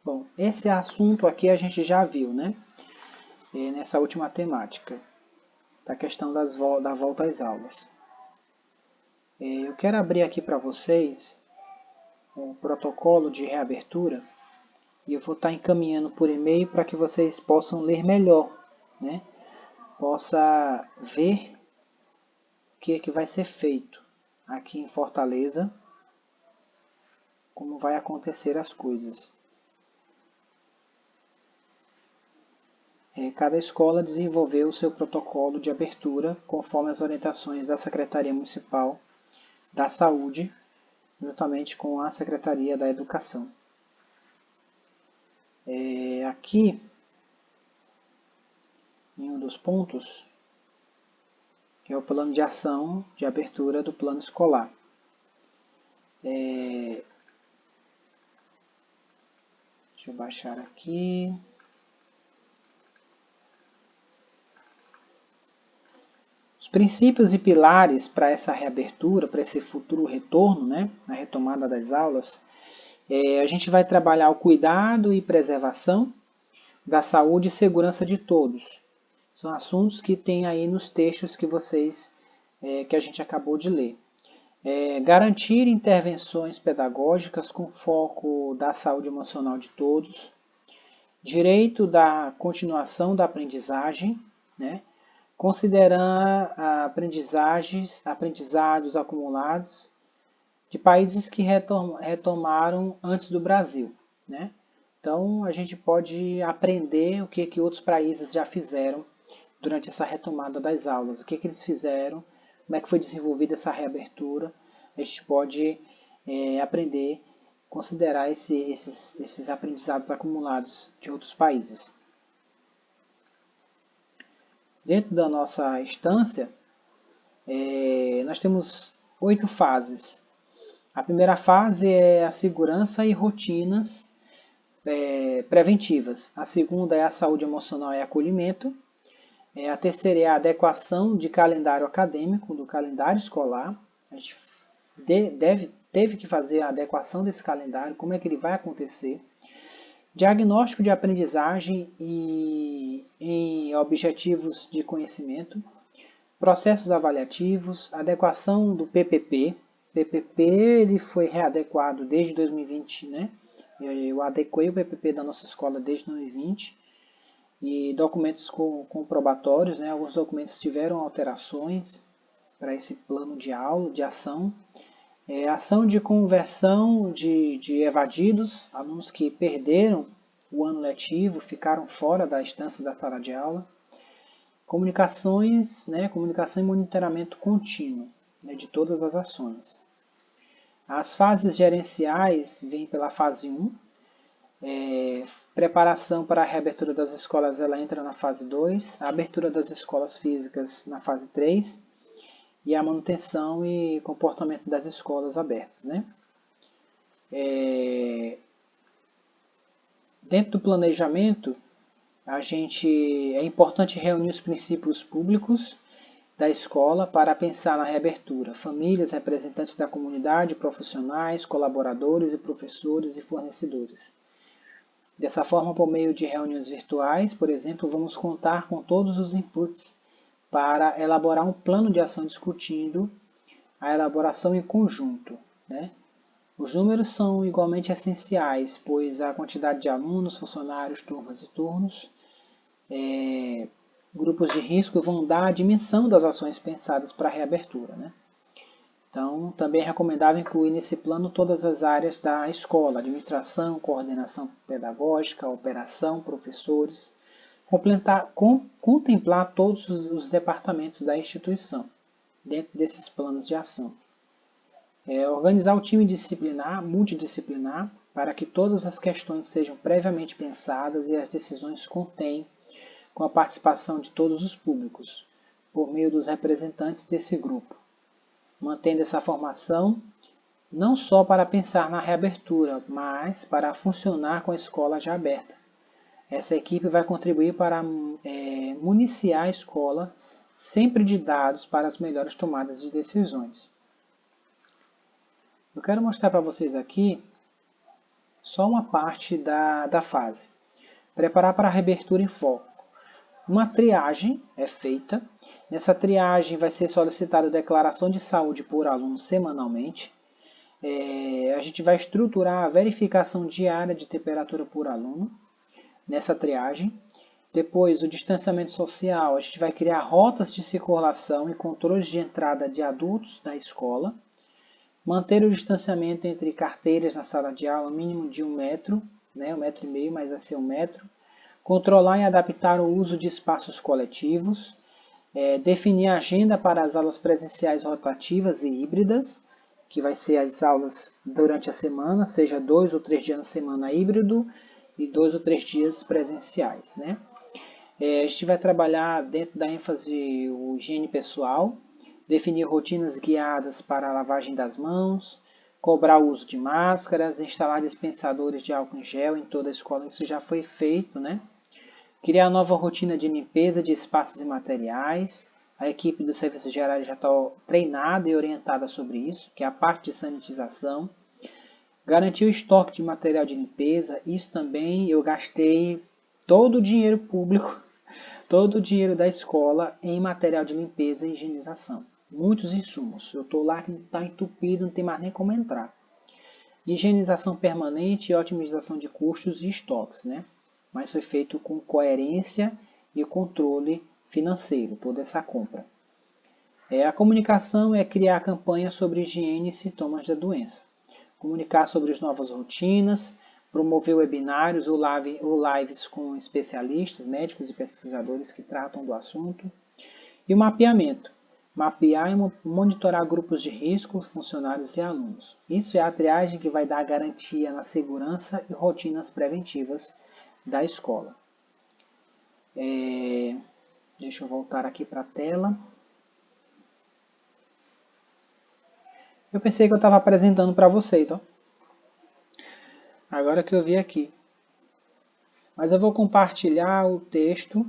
Bom, esse assunto aqui a gente já viu, né? Nessa última temática, da questão da volta às aulas. Eu quero abrir aqui para vocês um protocolo de reabertura e eu vou estar encaminhando por e-mail para que vocês possam ler melhor, né? Possa ver o que é que vai ser feito aqui em Fortaleza, como vai acontecer as coisas. Cada escola desenvolveu o seu protocolo de abertura conforme as orientações da Secretaria Municipal da Saúde, juntamente com a Secretaria da Educação. Aqui, em um dos pontos, que é o plano de ação de abertura do plano escolar. Deixa eu baixar aqui. Os princípios e pilares para essa reabertura, para esse futuro retorno, né, a retomada das aulas, a gente vai trabalhar o cuidado e preservação da saúde e segurança de todos. São assuntos que tem aí nos textos que a gente acabou de ler. Garantir intervenções pedagógicas com foco da saúde emocional de todos, direito da continuação da aprendizagem, né? Considerar aprendizados acumulados de países que retomaram antes do Brasil, né? Então, a gente pode aprender o que outros países já fizeram durante essa retomada das aulas, o que eles fizeram, como é que foi desenvolvida essa reabertura. A gente pode aprender, considerar esses aprendizados acumulados de outros países. Dentro da nossa instância, nós temos 8 fases. A primeira fase é a segurança e rotinas preventivas. A segunda é a saúde emocional e acolhimento. A terceira é a adequação de calendário acadêmico, do calendário escolar. A gente teve que fazer a adequação desse calendário, como é que ele vai acontecer. Diagnóstico de aprendizagem e em objetivos de conhecimento. Processos avaliativos, adequação do PPP. PPP ele foi readequado desde 2020, né? Eu adequei o PPP da nossa escola desde 2020. E documentos comprobatórios, né? Alguns documentos tiveram alterações para esse plano de aula, de ação. Ação de conversão de evadidos, alunos que perderam o ano letivo, ficaram fora da instância da sala de aula. Comunicações, né? Comunicação e monitoramento contínuo, né? De todas as ações. As fases gerenciais vêm pela fase 1. Preparação para a reabertura das escolas, ela entra na fase 2. A abertura das escolas físicas na fase 3. E a manutenção e comportamento das escolas abertas, né? Dentro do planejamento, é importante reunir os princípios públicos da escola para pensar na reabertura. Famílias, representantes da comunidade, profissionais, colaboradores e professores e fornecedores. Dessa forma, por meio de reuniões virtuais, por exemplo, vamos contar com todos os inputs para elaborar um plano de ação discutindo a elaboração em conjunto, né? Os números são igualmente essenciais, pois a quantidade de alunos, funcionários, turmas e turnos, grupos de risco vão dar a dimensão das ações pensadas para a reabertura, né? Então, também é recomendável incluir nesse plano todas as áreas da escola, administração, coordenação pedagógica, operação, professores, contemplar todos os departamentos da instituição dentro desses planos de ação. Organizar o time multidisciplinar, para que todas as questões sejam previamente pensadas e as decisões contêm com a participação de todos os públicos, por meio dos representantes desse grupo, mantendo essa formação não só para pensar na reabertura, mas para funcionar com a escola já aberta. Essa equipe vai contribuir para municiar a escola sempre de dados para as melhores tomadas de decisões. Eu quero mostrar para vocês aqui só uma parte da fase. Preparar para a reabertura em foco. Uma triagem é feita. Nessa triagem vai ser solicitada a declaração de saúde por aluno semanalmente. A gente vai estruturar a verificação diária de temperatura por aluno nessa triagem. Depois, o distanciamento social. A gente vai criar rotas de circulação e controles de entrada de adultos da escola. Manter o distanciamento entre carteiras na sala de aula, mínimo de 1 metro, né, 1,5 metro, mas vai ser 1 metro. Controlar e adaptar o uso de espaços coletivos. Definir a agenda para as aulas presenciais rotativas e híbridas, que vai ser as aulas durante a semana, seja 2 ou 3 dias na semana híbrido e 2 ou 3 dias presenciais, né? A gente vai trabalhar dentro da ênfase o higiene pessoal, definir rotinas guiadas para a lavagem das mãos, cobrar o uso de máscaras, instalar dispensadores de álcool em gel em toda a escola, isso já foi feito, né? Criar nova rotina de limpeza de espaços e materiais. A equipe do Serviço Geral já está treinada e orientada sobre isso, que é a parte de sanitização. Garantir o estoque de material de limpeza, isso também eu gastei todo o dinheiro público, todo o dinheiro da escola em material de limpeza e higienização. Muitos insumos. Eu estou lá que está entupido, não tem mais nem como entrar. Higienização permanente e otimização de custos e estoques, né? Mas foi feito com coerência e controle financeiro, toda essa compra. A comunicação é criar campanhas sobre higiene e sintomas da doença. Comunicar sobre as novas rotinas, promover webinários ou lives com especialistas, médicos e pesquisadores que tratam do assunto. E o mapeamento. Mapear e monitorar grupos de risco, funcionários e alunos. Isso é a triagem que vai dar garantia na segurança e rotinas preventivas da escola. Deixa eu voltar aqui para a tela. Eu pensei que eu estava apresentando para vocês, ó. Agora que eu vi aqui. Mas eu vou compartilhar o texto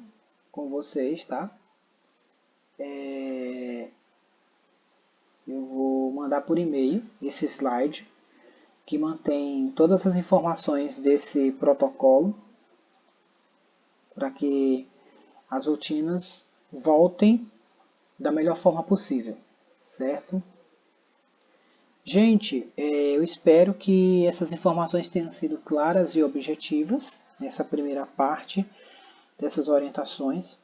com vocês, tá? Eu vou mandar por e-mail esse slide que mantém todas as informações desse protocolo para que as rotinas voltem da melhor forma possível, certo? Gente, eu espero que essas informações tenham sido claras e objetivas nessa primeira parte dessas orientações.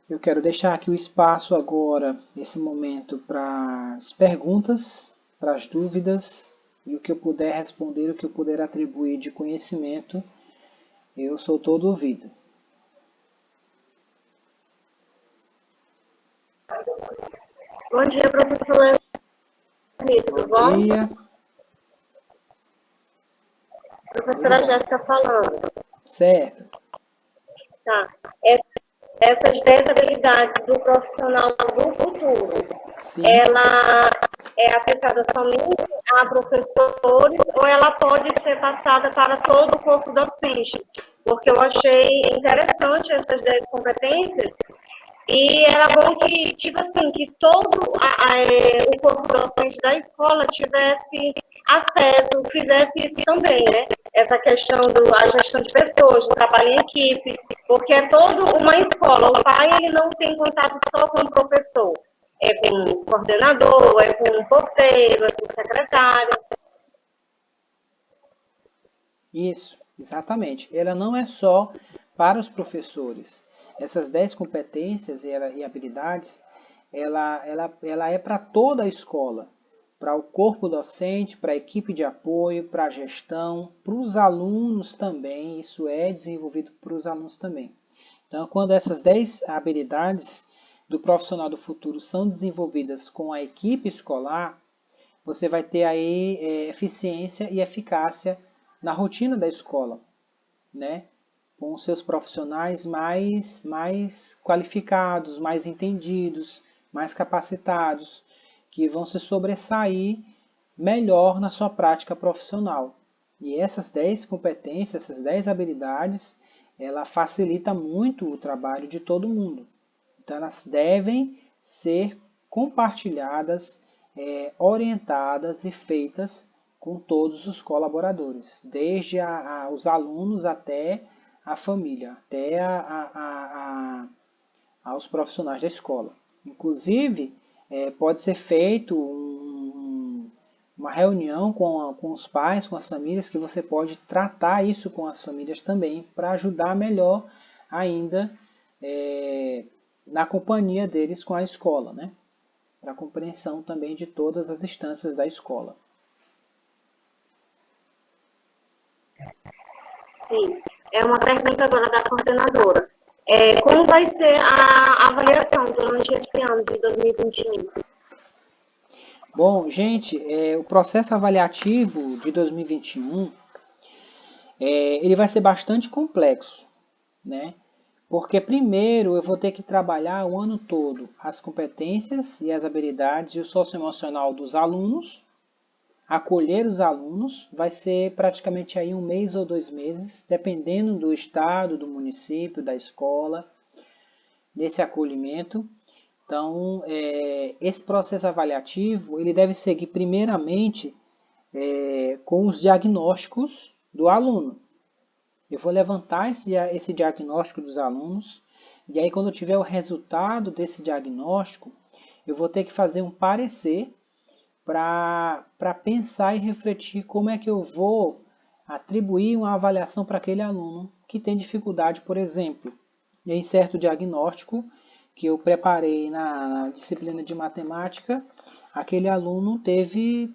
Eu quero deixar aqui o espaço agora, nesse momento, para as perguntas, para as dúvidas, e o que eu puder responder, o que eu puder atribuir de conhecimento, eu sou todo ouvido. Bom dia, professor. Tudo bom? Bom dia. Professora Jéssica falando. Certo. Tá. Essas 10 habilidades do profissional do futuro, Sim. ela é aplicada somente a professores ou ela pode ser passada para todo o corpo docente? Porque eu achei interessante essas 10 competências e era bom que, tipo assim, que todo o corpo docente da escola tivesse acesso, fizesse isso também, né? Essa questão da gestão de pessoas, do trabalho em equipe, porque é toda uma escola. O pai, ele não tem contato só com o professor. É com o coordenador, é com o porteiro, é com o secretário. Isso, exatamente. Ela não é só para os professores. Essas 10 competências e habilidades, ela é para toda a escola, para o corpo docente, para a equipe de apoio, para a gestão, para os alunos também, isso é desenvolvido para os alunos também. Então, quando essas 10 habilidades do profissional do futuro são desenvolvidas com a equipe escolar, você vai ter aí eficiência e eficácia na rotina da escola, né? Com os seus profissionais mais qualificados, mais entendidos, mais capacitados, que vão se sobressair melhor na sua prática profissional. E essas 10 competências, essas 10 habilidades, ela facilita muito o trabalho de todo mundo. Então, elas devem ser compartilhadas, orientadas e feitas com todos os colaboradores, desde os alunos até a família, até aos profissionais da escola. Inclusive, pode ser feito uma reunião com os pais, com as famílias, que você pode tratar isso com as famílias também, para ajudar melhor ainda na companhia deles com a escola, né? Para a compreensão também de todas as instâncias da escola. Sim. É uma pergunta agora da coordenadora. Como vai ser a avaliação durante esse ano de 2021? Bom, gente, o processo avaliativo de 2021, ele vai ser bastante complexo, né? Porque primeiro eu vou ter que trabalhar o ano todo as competências e as habilidades e o socioemocional dos alunos, acolher os alunos, vai ser praticamente aí 1 mês ou 2 meses, dependendo do estado, do município, da escola, nesse acolhimento. Então, esse processo avaliativo, ele deve seguir primeiramente com os diagnósticos do aluno. Eu vou levantar esse diagnóstico dos alunos, e aí quando eu tiver o resultado desse diagnóstico, eu vou ter que fazer um parecer para pensar e refletir como é que eu vou atribuir uma avaliação para aquele aluno que tem dificuldade, por exemplo. E em certo diagnóstico que eu preparei na disciplina de matemática, aquele aluno teve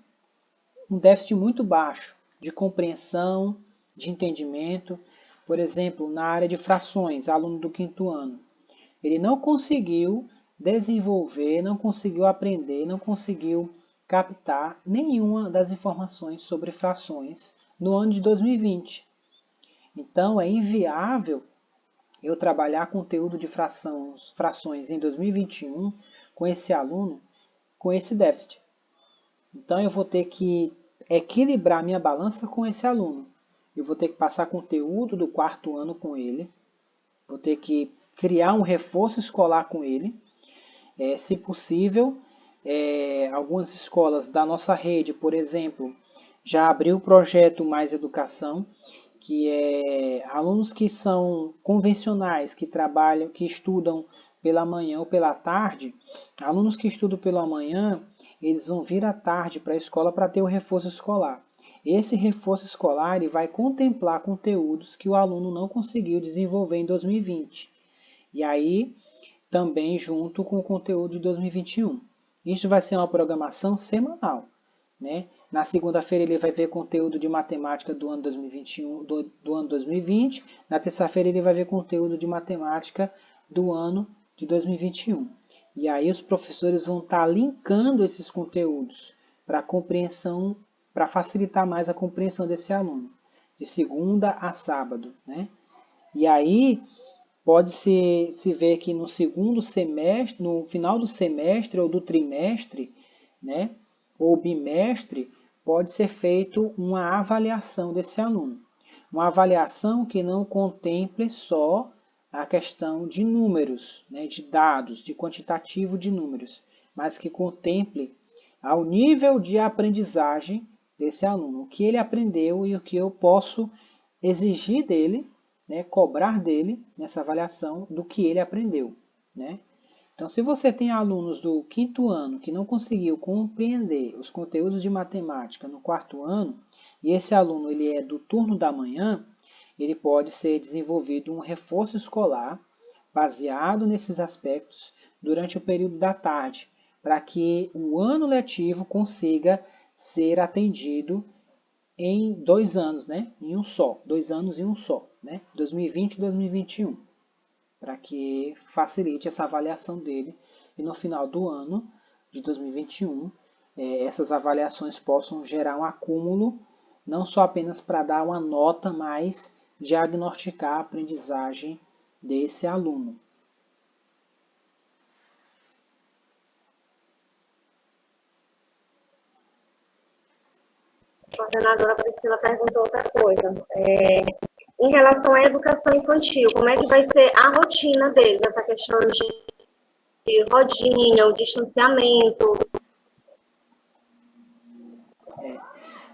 um déficit muito baixo de compreensão, de entendimento. Por exemplo, na área de frações, aluno do 5º ano, ele não conseguiu desenvolver, não conseguiu aprender, não conseguiu captar nenhuma das informações sobre frações no ano de 2020. Então, é inviável eu trabalhar conteúdo de frações em 2021 com esse aluno com esse déficit. Então, eu vou ter que equilibrar minha balança com esse aluno. Eu vou ter que passar conteúdo do 4º ano com ele. Vou ter que criar um reforço escolar com ele. Se possível, algumas escolas da nossa rede, por exemplo, já abriu o projeto Mais Educação, que é alunos que são convencionais, que trabalham, que estudam pela manhã ou pela tarde. Alunos que estudam pela manhã, eles vão vir à tarde para a escola para ter o reforço escolar. Esse reforço escolar ele vai contemplar conteúdos que o aluno não conseguiu desenvolver em 2020. E aí, também junto com o conteúdo de 2021. Isso vai ser uma programação semanal, né? Na segunda-feira ele vai ver conteúdo de matemática do ano 2021, do ano 2020. Na terça-feira ele vai ver conteúdo de matemática do ano de 2021. E aí os professores vão estar linkando esses conteúdos para compreensão, para facilitar mais a compreensão desse aluno, de segunda a sábado, né? E aí pode-se ver que no segundo semestre, no final do semestre ou do trimestre, né, ou bimestre, pode ser feito uma avaliação desse aluno. Uma avaliação que não contemple só a questão de números, né, de dados, de quantitativo de números, mas que contemple ao nível de aprendizagem desse aluno, o que ele aprendeu e o que eu posso exigir dele, né, cobrar dele nessa avaliação do que ele aprendeu, né? Então, se você tem alunos do 5º ano que não conseguiu compreender os conteúdos de matemática no 4º ano, e esse aluno ele é do turno da manhã, ele pode ser desenvolvido um reforço escolar baseado nesses aspectos durante o período da tarde, para que o ano letivo consiga ser atendido em 2 anos, né? Em um só, 2 anos em um só, né? 2020 e 2021, para que facilite essa avaliação dele e no final do ano de 2021 essas avaliações possam gerar um acúmulo, não só apenas para dar uma nota, mas diagnosticar a aprendizagem desse aluno. A coordenadora Priscila perguntou outra coisa. Em relação à educação infantil, como é que vai ser a rotina deles, essa questão de rodinha, o distanciamento?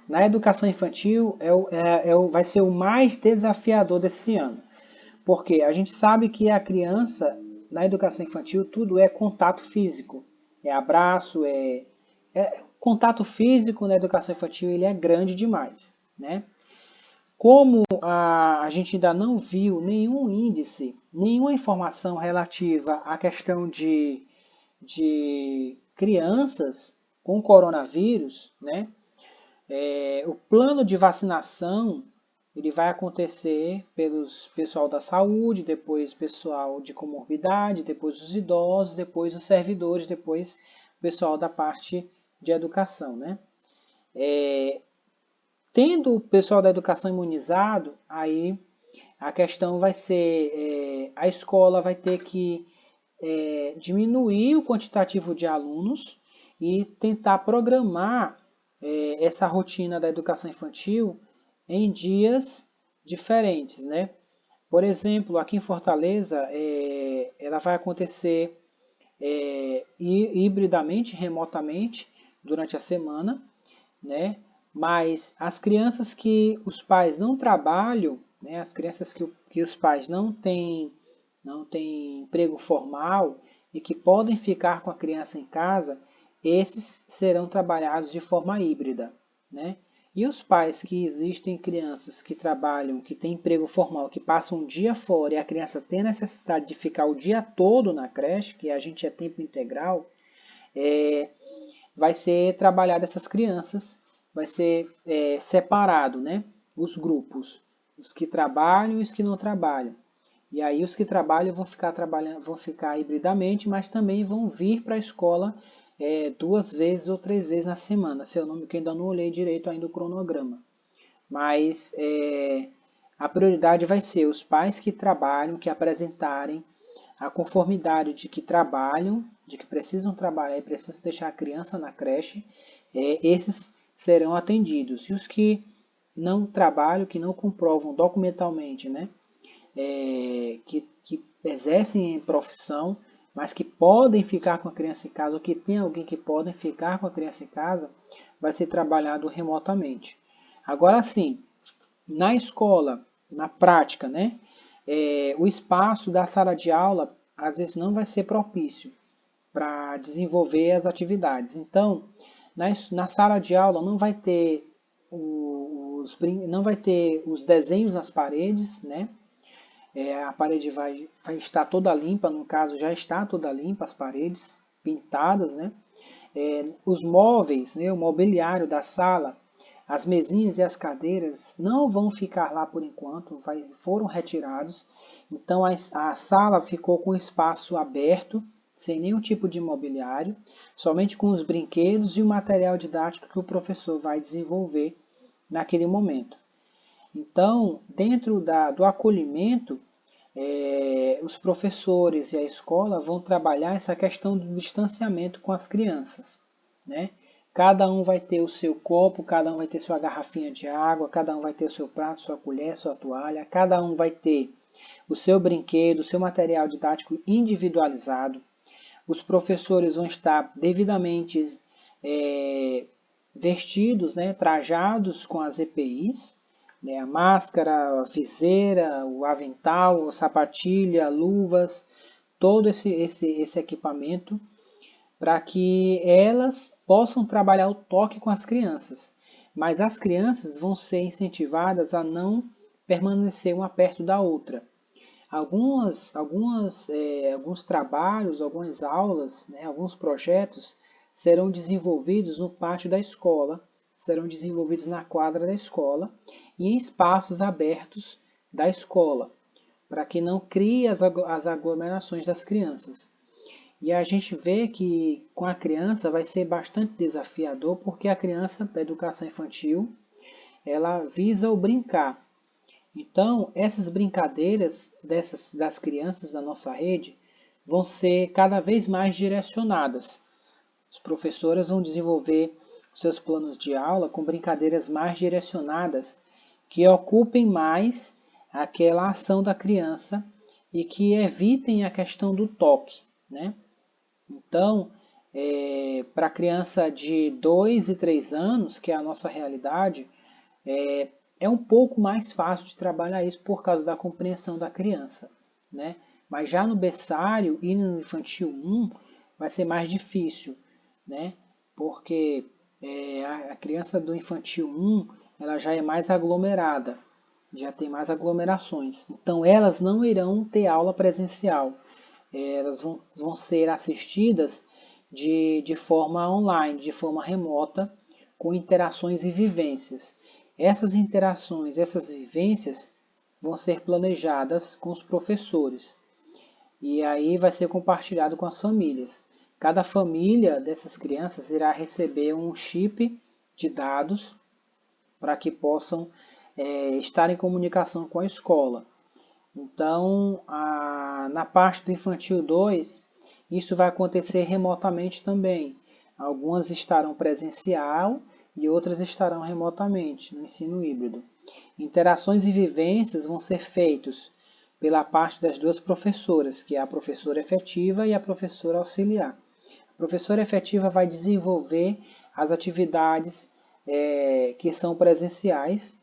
Na educação infantil vai ser o mais desafiador desse ano, porque a gente sabe que a criança, na educação infantil, tudo é contato físico, é abraço, contato físico na educação infantil ele é grande demais, né? Como a gente ainda não viu nenhum índice, nenhuma informação relativa à questão de crianças com coronavírus, né? O plano de vacinação ele vai acontecer pelos pessoal da saúde, depois pessoal de comorbidade, depois os idosos, depois os servidores, depois o pessoal da parte de educação, né? Tendo o pessoal da educação imunizado, aí a questão vai ser, a escola vai ter que diminuir o quantitativo de alunos e tentar programar essa rotina da educação infantil em dias diferentes, né? Por exemplo, aqui em Fortaleza, ela vai acontecer hibridamente, remotamente, durante a semana, né? Mas as crianças que os pais não trabalham, né? As crianças que os pais não têm emprego formal e que podem ficar com a criança em casa, esses serão trabalhados de forma híbrida, né? E os pais que existem crianças que trabalham, que têm emprego formal, que passam um dia fora e a criança tem a necessidade de ficar o dia todo na creche, que a gente é tempo integral, vai ser trabalhado essas crianças, vai ser separado, né? Os grupos, os que trabalham e os que não trabalham. E aí os que trabalham vão ficar trabalhando, vão ficar hibridamente, mas também vão vir para a escola 2 vezes ou 3 vezes na semana. Se eu não, que ainda não olhei direito ainda o cronograma. Mas a prioridade vai ser os pais que trabalham, que apresentarem a conformidade de que trabalham, de que precisam trabalhar e precisam deixar a criança na creche, esses serão atendidos. E os que não trabalham, que não comprovam documentalmente, né, que exercem profissão, mas que podem ficar com a criança em casa, ou que tem alguém que podem ficar com a criança em casa, vai ser trabalhado remotamente. Agora sim, na escola, na prática, né, o espaço da sala de aula às vezes não vai ser propício para desenvolver as atividades. Então, na sala de aula não vai ter não vai ter os desenhos nas paredes, né? A parede vai estar toda limpa, no caso já está toda limpa, as paredes pintadas, né? Os móveis, né, o mobiliário da sala, as mesinhas e as cadeiras não vão ficar lá por enquanto, foram retirados. Então a sala ficou com o espaço aberto, sem nenhum tipo de mobiliário, somente com os brinquedos e o material didático que o professor vai desenvolver naquele momento. Então, dentro do acolhimento, os professores e a escola vão trabalhar essa questão do distanciamento com as crianças, né? Cada um vai ter o seu copo, cada um vai ter sua garrafinha de água, cada um vai ter o seu prato, sua colher, sua toalha, cada um vai ter o seu brinquedo, o seu material didático individualizado. Os professores vão estar devidamente vestidos, né, trajados com as EPIs, né, a máscara, a viseira, o avental, a sapatilha, luvas, todo esse equipamento para que elas possam trabalhar o toque com as crianças. Mas as crianças vão ser incentivadas a não permanecer uma perto da outra. Alguns trabalhos, algumas aulas, né, alguns projetos serão desenvolvidos no pátio da escola, serão desenvolvidos na quadra da escola e em espaços abertos da escola, para que não crie as aglomerações das crianças. E a gente vê que com a criança vai ser bastante desafiador, porque a criança da educação infantil, ela visa o brincar. Então, essas brincadeiras das crianças da nossa rede vão ser cada vez mais direcionadas. Os professores vão desenvolver seus planos de aula com brincadeiras mais direcionadas, que ocupem mais aquela ação da criança e que evitem a questão do toque, né? Então, para a criança de 2 e 3 anos, que é a nossa realidade, é um pouco mais fácil de trabalhar isso por causa da compreensão da criança, né? Mas já no berçário e no infantil 1 vai ser mais difícil, né? Porque a criança do infantil 1 ela já é mais aglomerada, já tem mais aglomerações. Então elas não irão ter aula presencial, elas vão ser assistidas de forma online, de forma remota, com interações e vivências. Essas interações, essas vivências vão ser planejadas com os professores. E aí vai ser compartilhado com as famílias. Cada família dessas crianças irá receber um chip de dados para que possam estar em comunicação com a escola. Então, na parte do infantil 2, isso vai acontecer remotamente também. Algumas estarão presencial e outras estarão remotamente, no ensino híbrido. Interações e vivências vão ser feitos pela parte das duas professoras, que é a professora efetiva e a professora auxiliar. A professora efetiva vai desenvolver as atividades que são presenciais,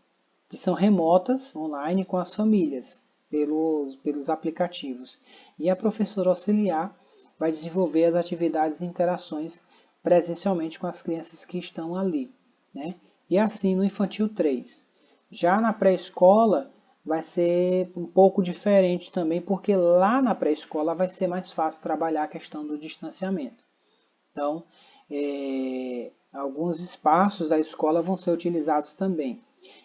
que são remotas, online, com as famílias, pelos aplicativos. E a professora auxiliar vai desenvolver as atividades e interações presencialmente com as crianças que estão ali, né? E assim no infantil 3. Já na pré-escola vai ser um pouco diferente também, porque lá na pré-escola vai ser mais fácil trabalhar a questão do distanciamento. Então, alguns espaços da escola vão ser utilizados também.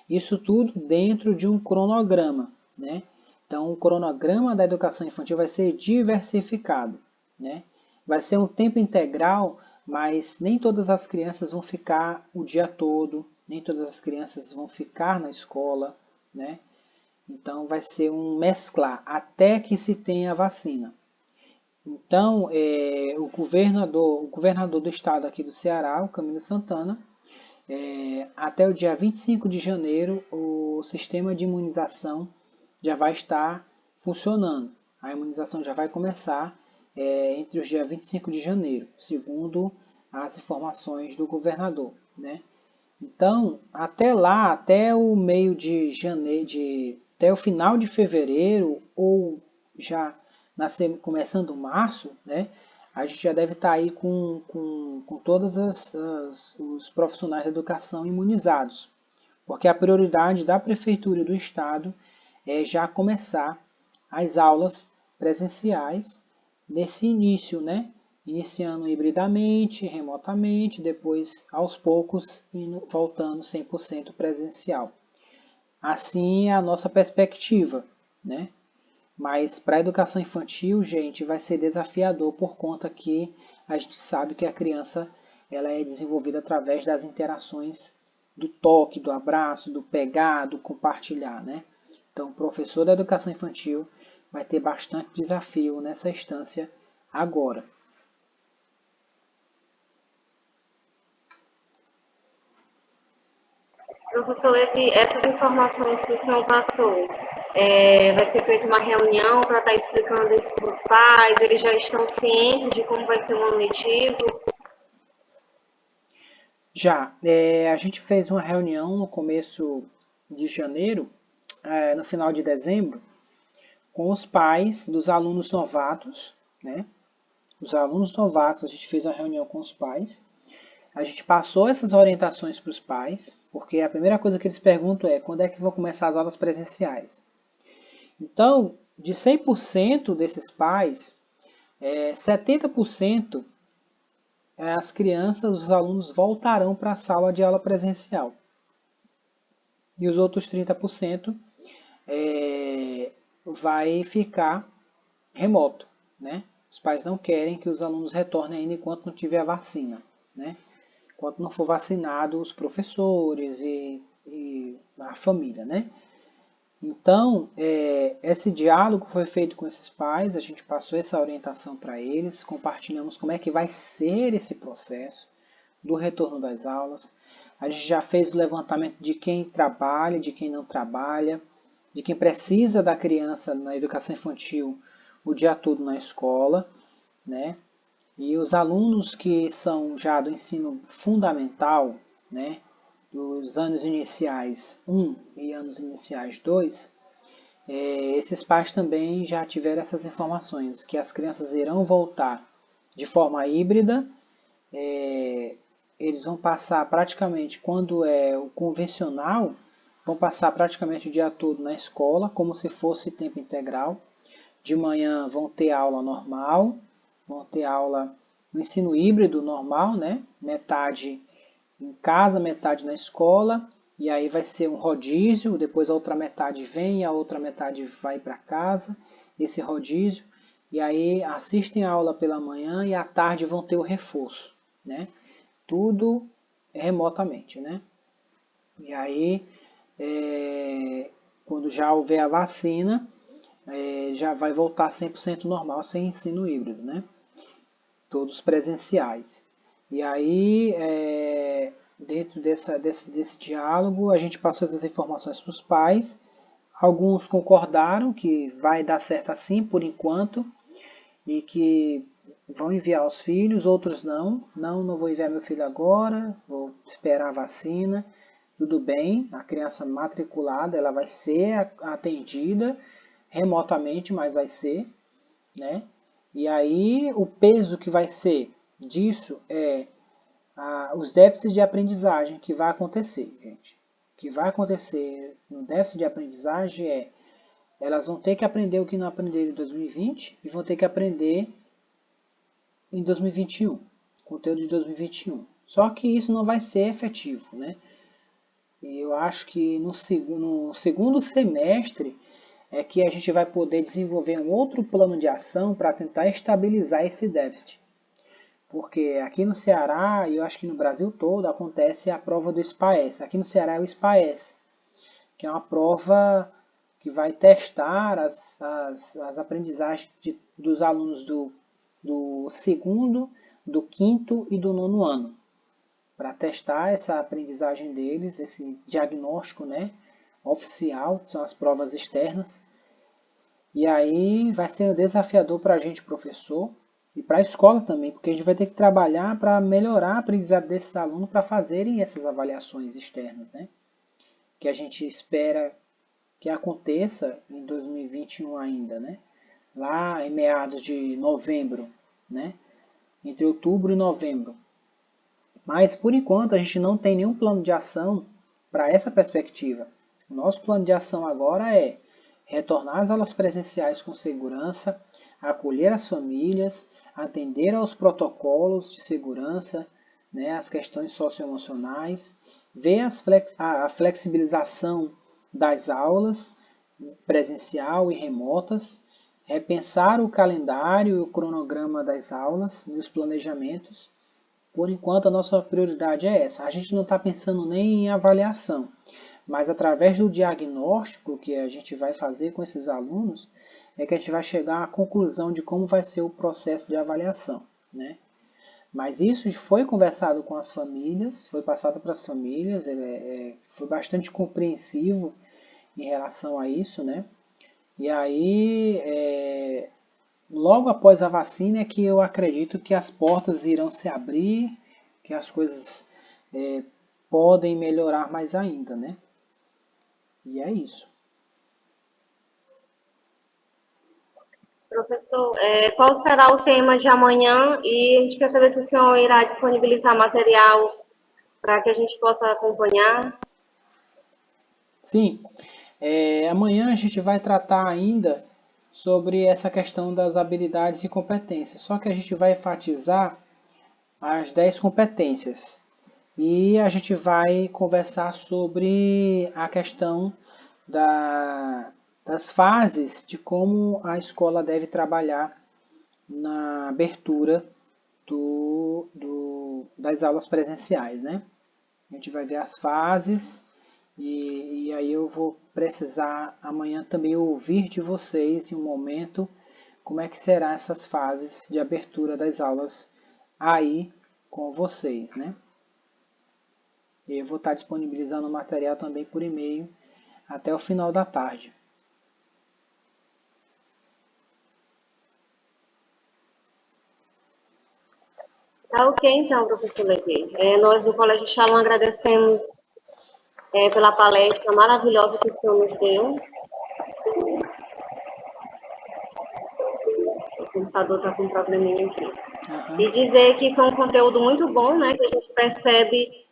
Isso tudo dentro de um cronograma, né? Então, o cronograma da educação infantil vai ser diversificado, né? Vai ser um tempo integral, mas nem todas as crianças vão ficar o dia todo, nem todas as crianças vão ficar na escola, né? Então, vai ser um mesclar até que se tenha vacina. Então, o governador do estado aqui do Ceará, o Camilo Santana, até o dia 25 de janeiro, o sistema de imunização já vai estar funcionando. A imunização já vai começar entre os dias 25 de janeiro, segundo as informações do governador, né? Então, até lá, até o meio de janeiro, até o final de fevereiro, ou já começando março, né? A gente já deve estar aí com todos os profissionais da educação imunizados. Porque a prioridade da Prefeitura e do Estado é já começar as aulas presenciais nesse início, né? Iniciando hibridamente, remotamente, depois aos poucos voltando 100% presencial. Assim é a nossa perspectiva, né? Mas para a educação infantil, gente, vai ser desafiador por conta que a gente sabe que a criança ela é desenvolvida através das interações do toque, do abraço, do pegar, do compartilhar, né? Então, o professor da educação infantil vai ter bastante desafio nessa instância agora. Professor, essas informações que o senhor passou, vai ser feita uma reunião para estar explicando isso para os pais, eles já estão cientes de como vai ser o ano letivo? Já, a gente fez uma reunião no começo de janeiro, no final de dezembro, com os pais dos alunos novatos, né? Os alunos novatos, a gente fez uma reunião com os pais. A gente passou essas orientações para os pais, porque a primeira coisa que eles perguntam é quando é que vão começar as aulas presenciais. Então, de 100% desses pais, 70% as crianças, os alunos voltarão para a sala de aula presencial. E os outros 30% vai ficar remoto, né? Os pais não querem que os alunos retornem ainda enquanto não tiver a vacina, né? Enquanto não for vacinado os professores e a família, né? Então, esse diálogo foi feito com esses pais, a gente passou essa orientação para eles, compartilhamos como é que vai ser esse processo do retorno das aulas. A gente já fez o levantamento de quem trabalha, de quem não trabalha, de quem precisa da criança na educação infantil o dia todo na escola, né? E os alunos que são já do ensino fundamental, né, dos anos iniciais 1 e anos iniciais 2, esses pais também já tiveram essas informações, que as crianças irão voltar de forma híbrida, eles vão passar praticamente, quando é o convencional, vão passar praticamente o dia todo na escola, como se fosse tempo integral. De manhã vão ter aula normal, vão ter aula no ensino híbrido normal, né? Metade em casa, metade na escola, e aí vai ser um rodízio, depois a outra metade vem e a outra metade vai para casa, esse rodízio, e aí assistem a aula pela manhã e à tarde vão ter o reforço, né? Tudo remotamente, né? E aí, quando já houver a vacina, já vai voltar 100% normal sem ensino híbrido, né? Todos presenciais. E aí, dentro desse diálogo, a gente passou essas informações para os pais. Alguns concordaram que vai dar certo assim por enquanto e que vão enviar os filhos, outros não. Não vou enviar meu filho agora, vou esperar a vacina. Tudo bem, a criança matriculada ela vai ser atendida remotamente, mas vai ser, né? E aí o peso que vai ser disso é os déficits de aprendizagem que vai acontecer, gente. O que vai acontecer no déficit de aprendizagem elas vão ter que aprender o que não aprenderam em 2020 e vão ter que aprender em 2021, conteúdo de 2021. Só que isso não vai ser efetivo, né? E eu acho que no segundo semestre é que a gente vai poder desenvolver um outro plano de ação para tentar estabilizar esse déficit. Porque aqui no Ceará, e eu acho que no Brasil todo, acontece a prova do SPAES. Aqui no Ceará é o SPAES, que é uma prova que vai testar as aprendizagens dos alunos do segundo, do quinto e do nono ano. Para testar essa aprendizagem deles, esse diagnóstico, né, oficial, que são as provas externas. E aí vai ser desafiador para a gente, professor, e para a escola também, porque a gente vai ter que trabalhar para melhorar a aprendizagem desses alunos para fazerem essas avaliações externas, né? Que a gente espera que aconteça em 2021 ainda, né? Lá em meados de novembro, né? Entre outubro e novembro. Mas, por enquanto, a gente não tem nenhum plano de ação para essa perspectiva. O nosso plano de ação agora é retornar às aulas presenciais com segurança, acolher as famílias, atender aos protocolos de segurança, né, as questões socioemocionais, ver a flexibilização das aulas presencial e remotas, repensar o calendário e o cronograma das aulas e os planejamentos. Por enquanto, a nossa prioridade é essa. A gente não está pensando nem em avaliação, mas através do diagnóstico que a gente vai fazer com esses alunos, é que a gente vai chegar à conclusão de como vai ser o processo de avaliação, né? Mas isso foi conversado com as famílias, foi passado para as famílias, foi bastante compreensivo em relação a isso, né? E aí, logo após a vacina é que eu acredito que as portas irão se abrir, que as coisas podem melhorar mais ainda, né? E é isso. Professor, qual será o tema de amanhã? E a gente quer saber se o senhor irá disponibilizar material para que a gente possa acompanhar. Sim, amanhã a gente vai tratar ainda sobre essa questão das habilidades e competências, só que a gente vai enfatizar as 10 competências e a gente vai conversar sobre a questão das fases de como a escola deve trabalhar na abertura das aulas presenciais, né? A gente vai ver as fases e aí eu vou precisar amanhã também ouvir de vocês em um momento como é que serão essas fases de abertura das aulas aí com vocês, né? Eu vou estar disponibilizando o material também por e-mail até o final da tarde. Tá ok, então, professor Leguei. Nós do Colégio Shalom agradecemos pela palestra maravilhosa que o senhor nos deu. O computador está com um probleminha aqui. E dizer que foi um conteúdo muito bom, né? Que a gente percebe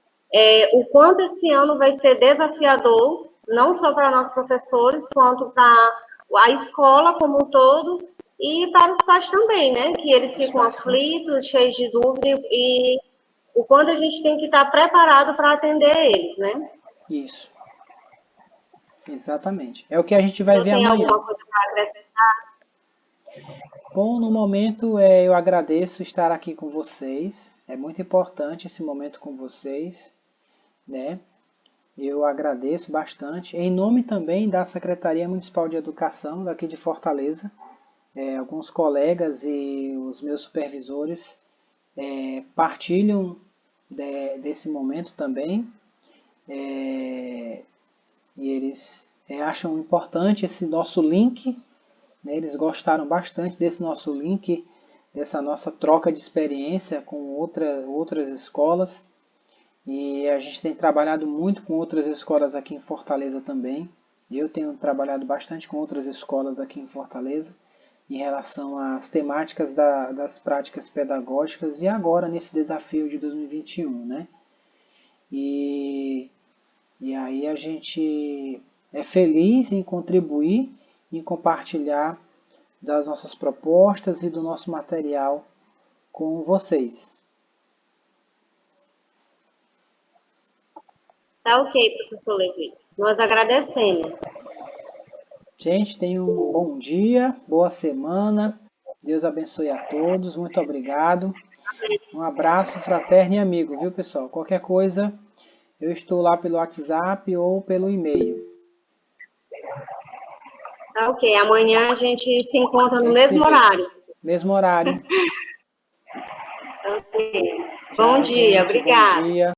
o quanto esse ano vai ser desafiador, não só para nossos professores, quanto para a escola como um todo, e para os pais também, né? Que eles ficam aflitos, cheios de dúvida, e o quanto a gente tem que estar preparado para atender eles, né? Isso. Exatamente. É o que a gente vai ver amanhã. Tem alguma coisa para acrescentar? Bom, no momento eu agradeço estar aqui com vocês. É muito importante esse momento com vocês, né? Eu agradeço bastante. Em nome também da Secretaria Municipal de Educação daqui de Fortaleza, alguns colegas e os meus supervisores partilham desse momento também, e eles acham importante esse nosso link, né? Eles gostaram bastante desse nosso link, dessa nossa troca de experiência com outras escolas, e a gente tem trabalhado muito com outras escolas aqui em Fortaleza também. Eu tenho trabalhado bastante com outras escolas aqui em Fortaleza, em relação às temáticas das práticas pedagógicas e agora nesse desafio de 2021, né? E aí a gente é feliz em contribuir, em compartilhar das nossas propostas e do nosso material com vocês. Tá ok, professor Levi. Nós agradecemos. Gente, tenham um bom dia, boa semana. Deus abençoe a todos. Muito obrigado. Um abraço fraterno e amigo, viu, pessoal? Qualquer coisa, eu estou lá pelo WhatsApp ou pelo e-mail. Tá ok. Amanhã a gente se encontra no mesmo horário. Mesmo horário. Ok. Tchau, Bom dia, gente, obrigada. Bom dia.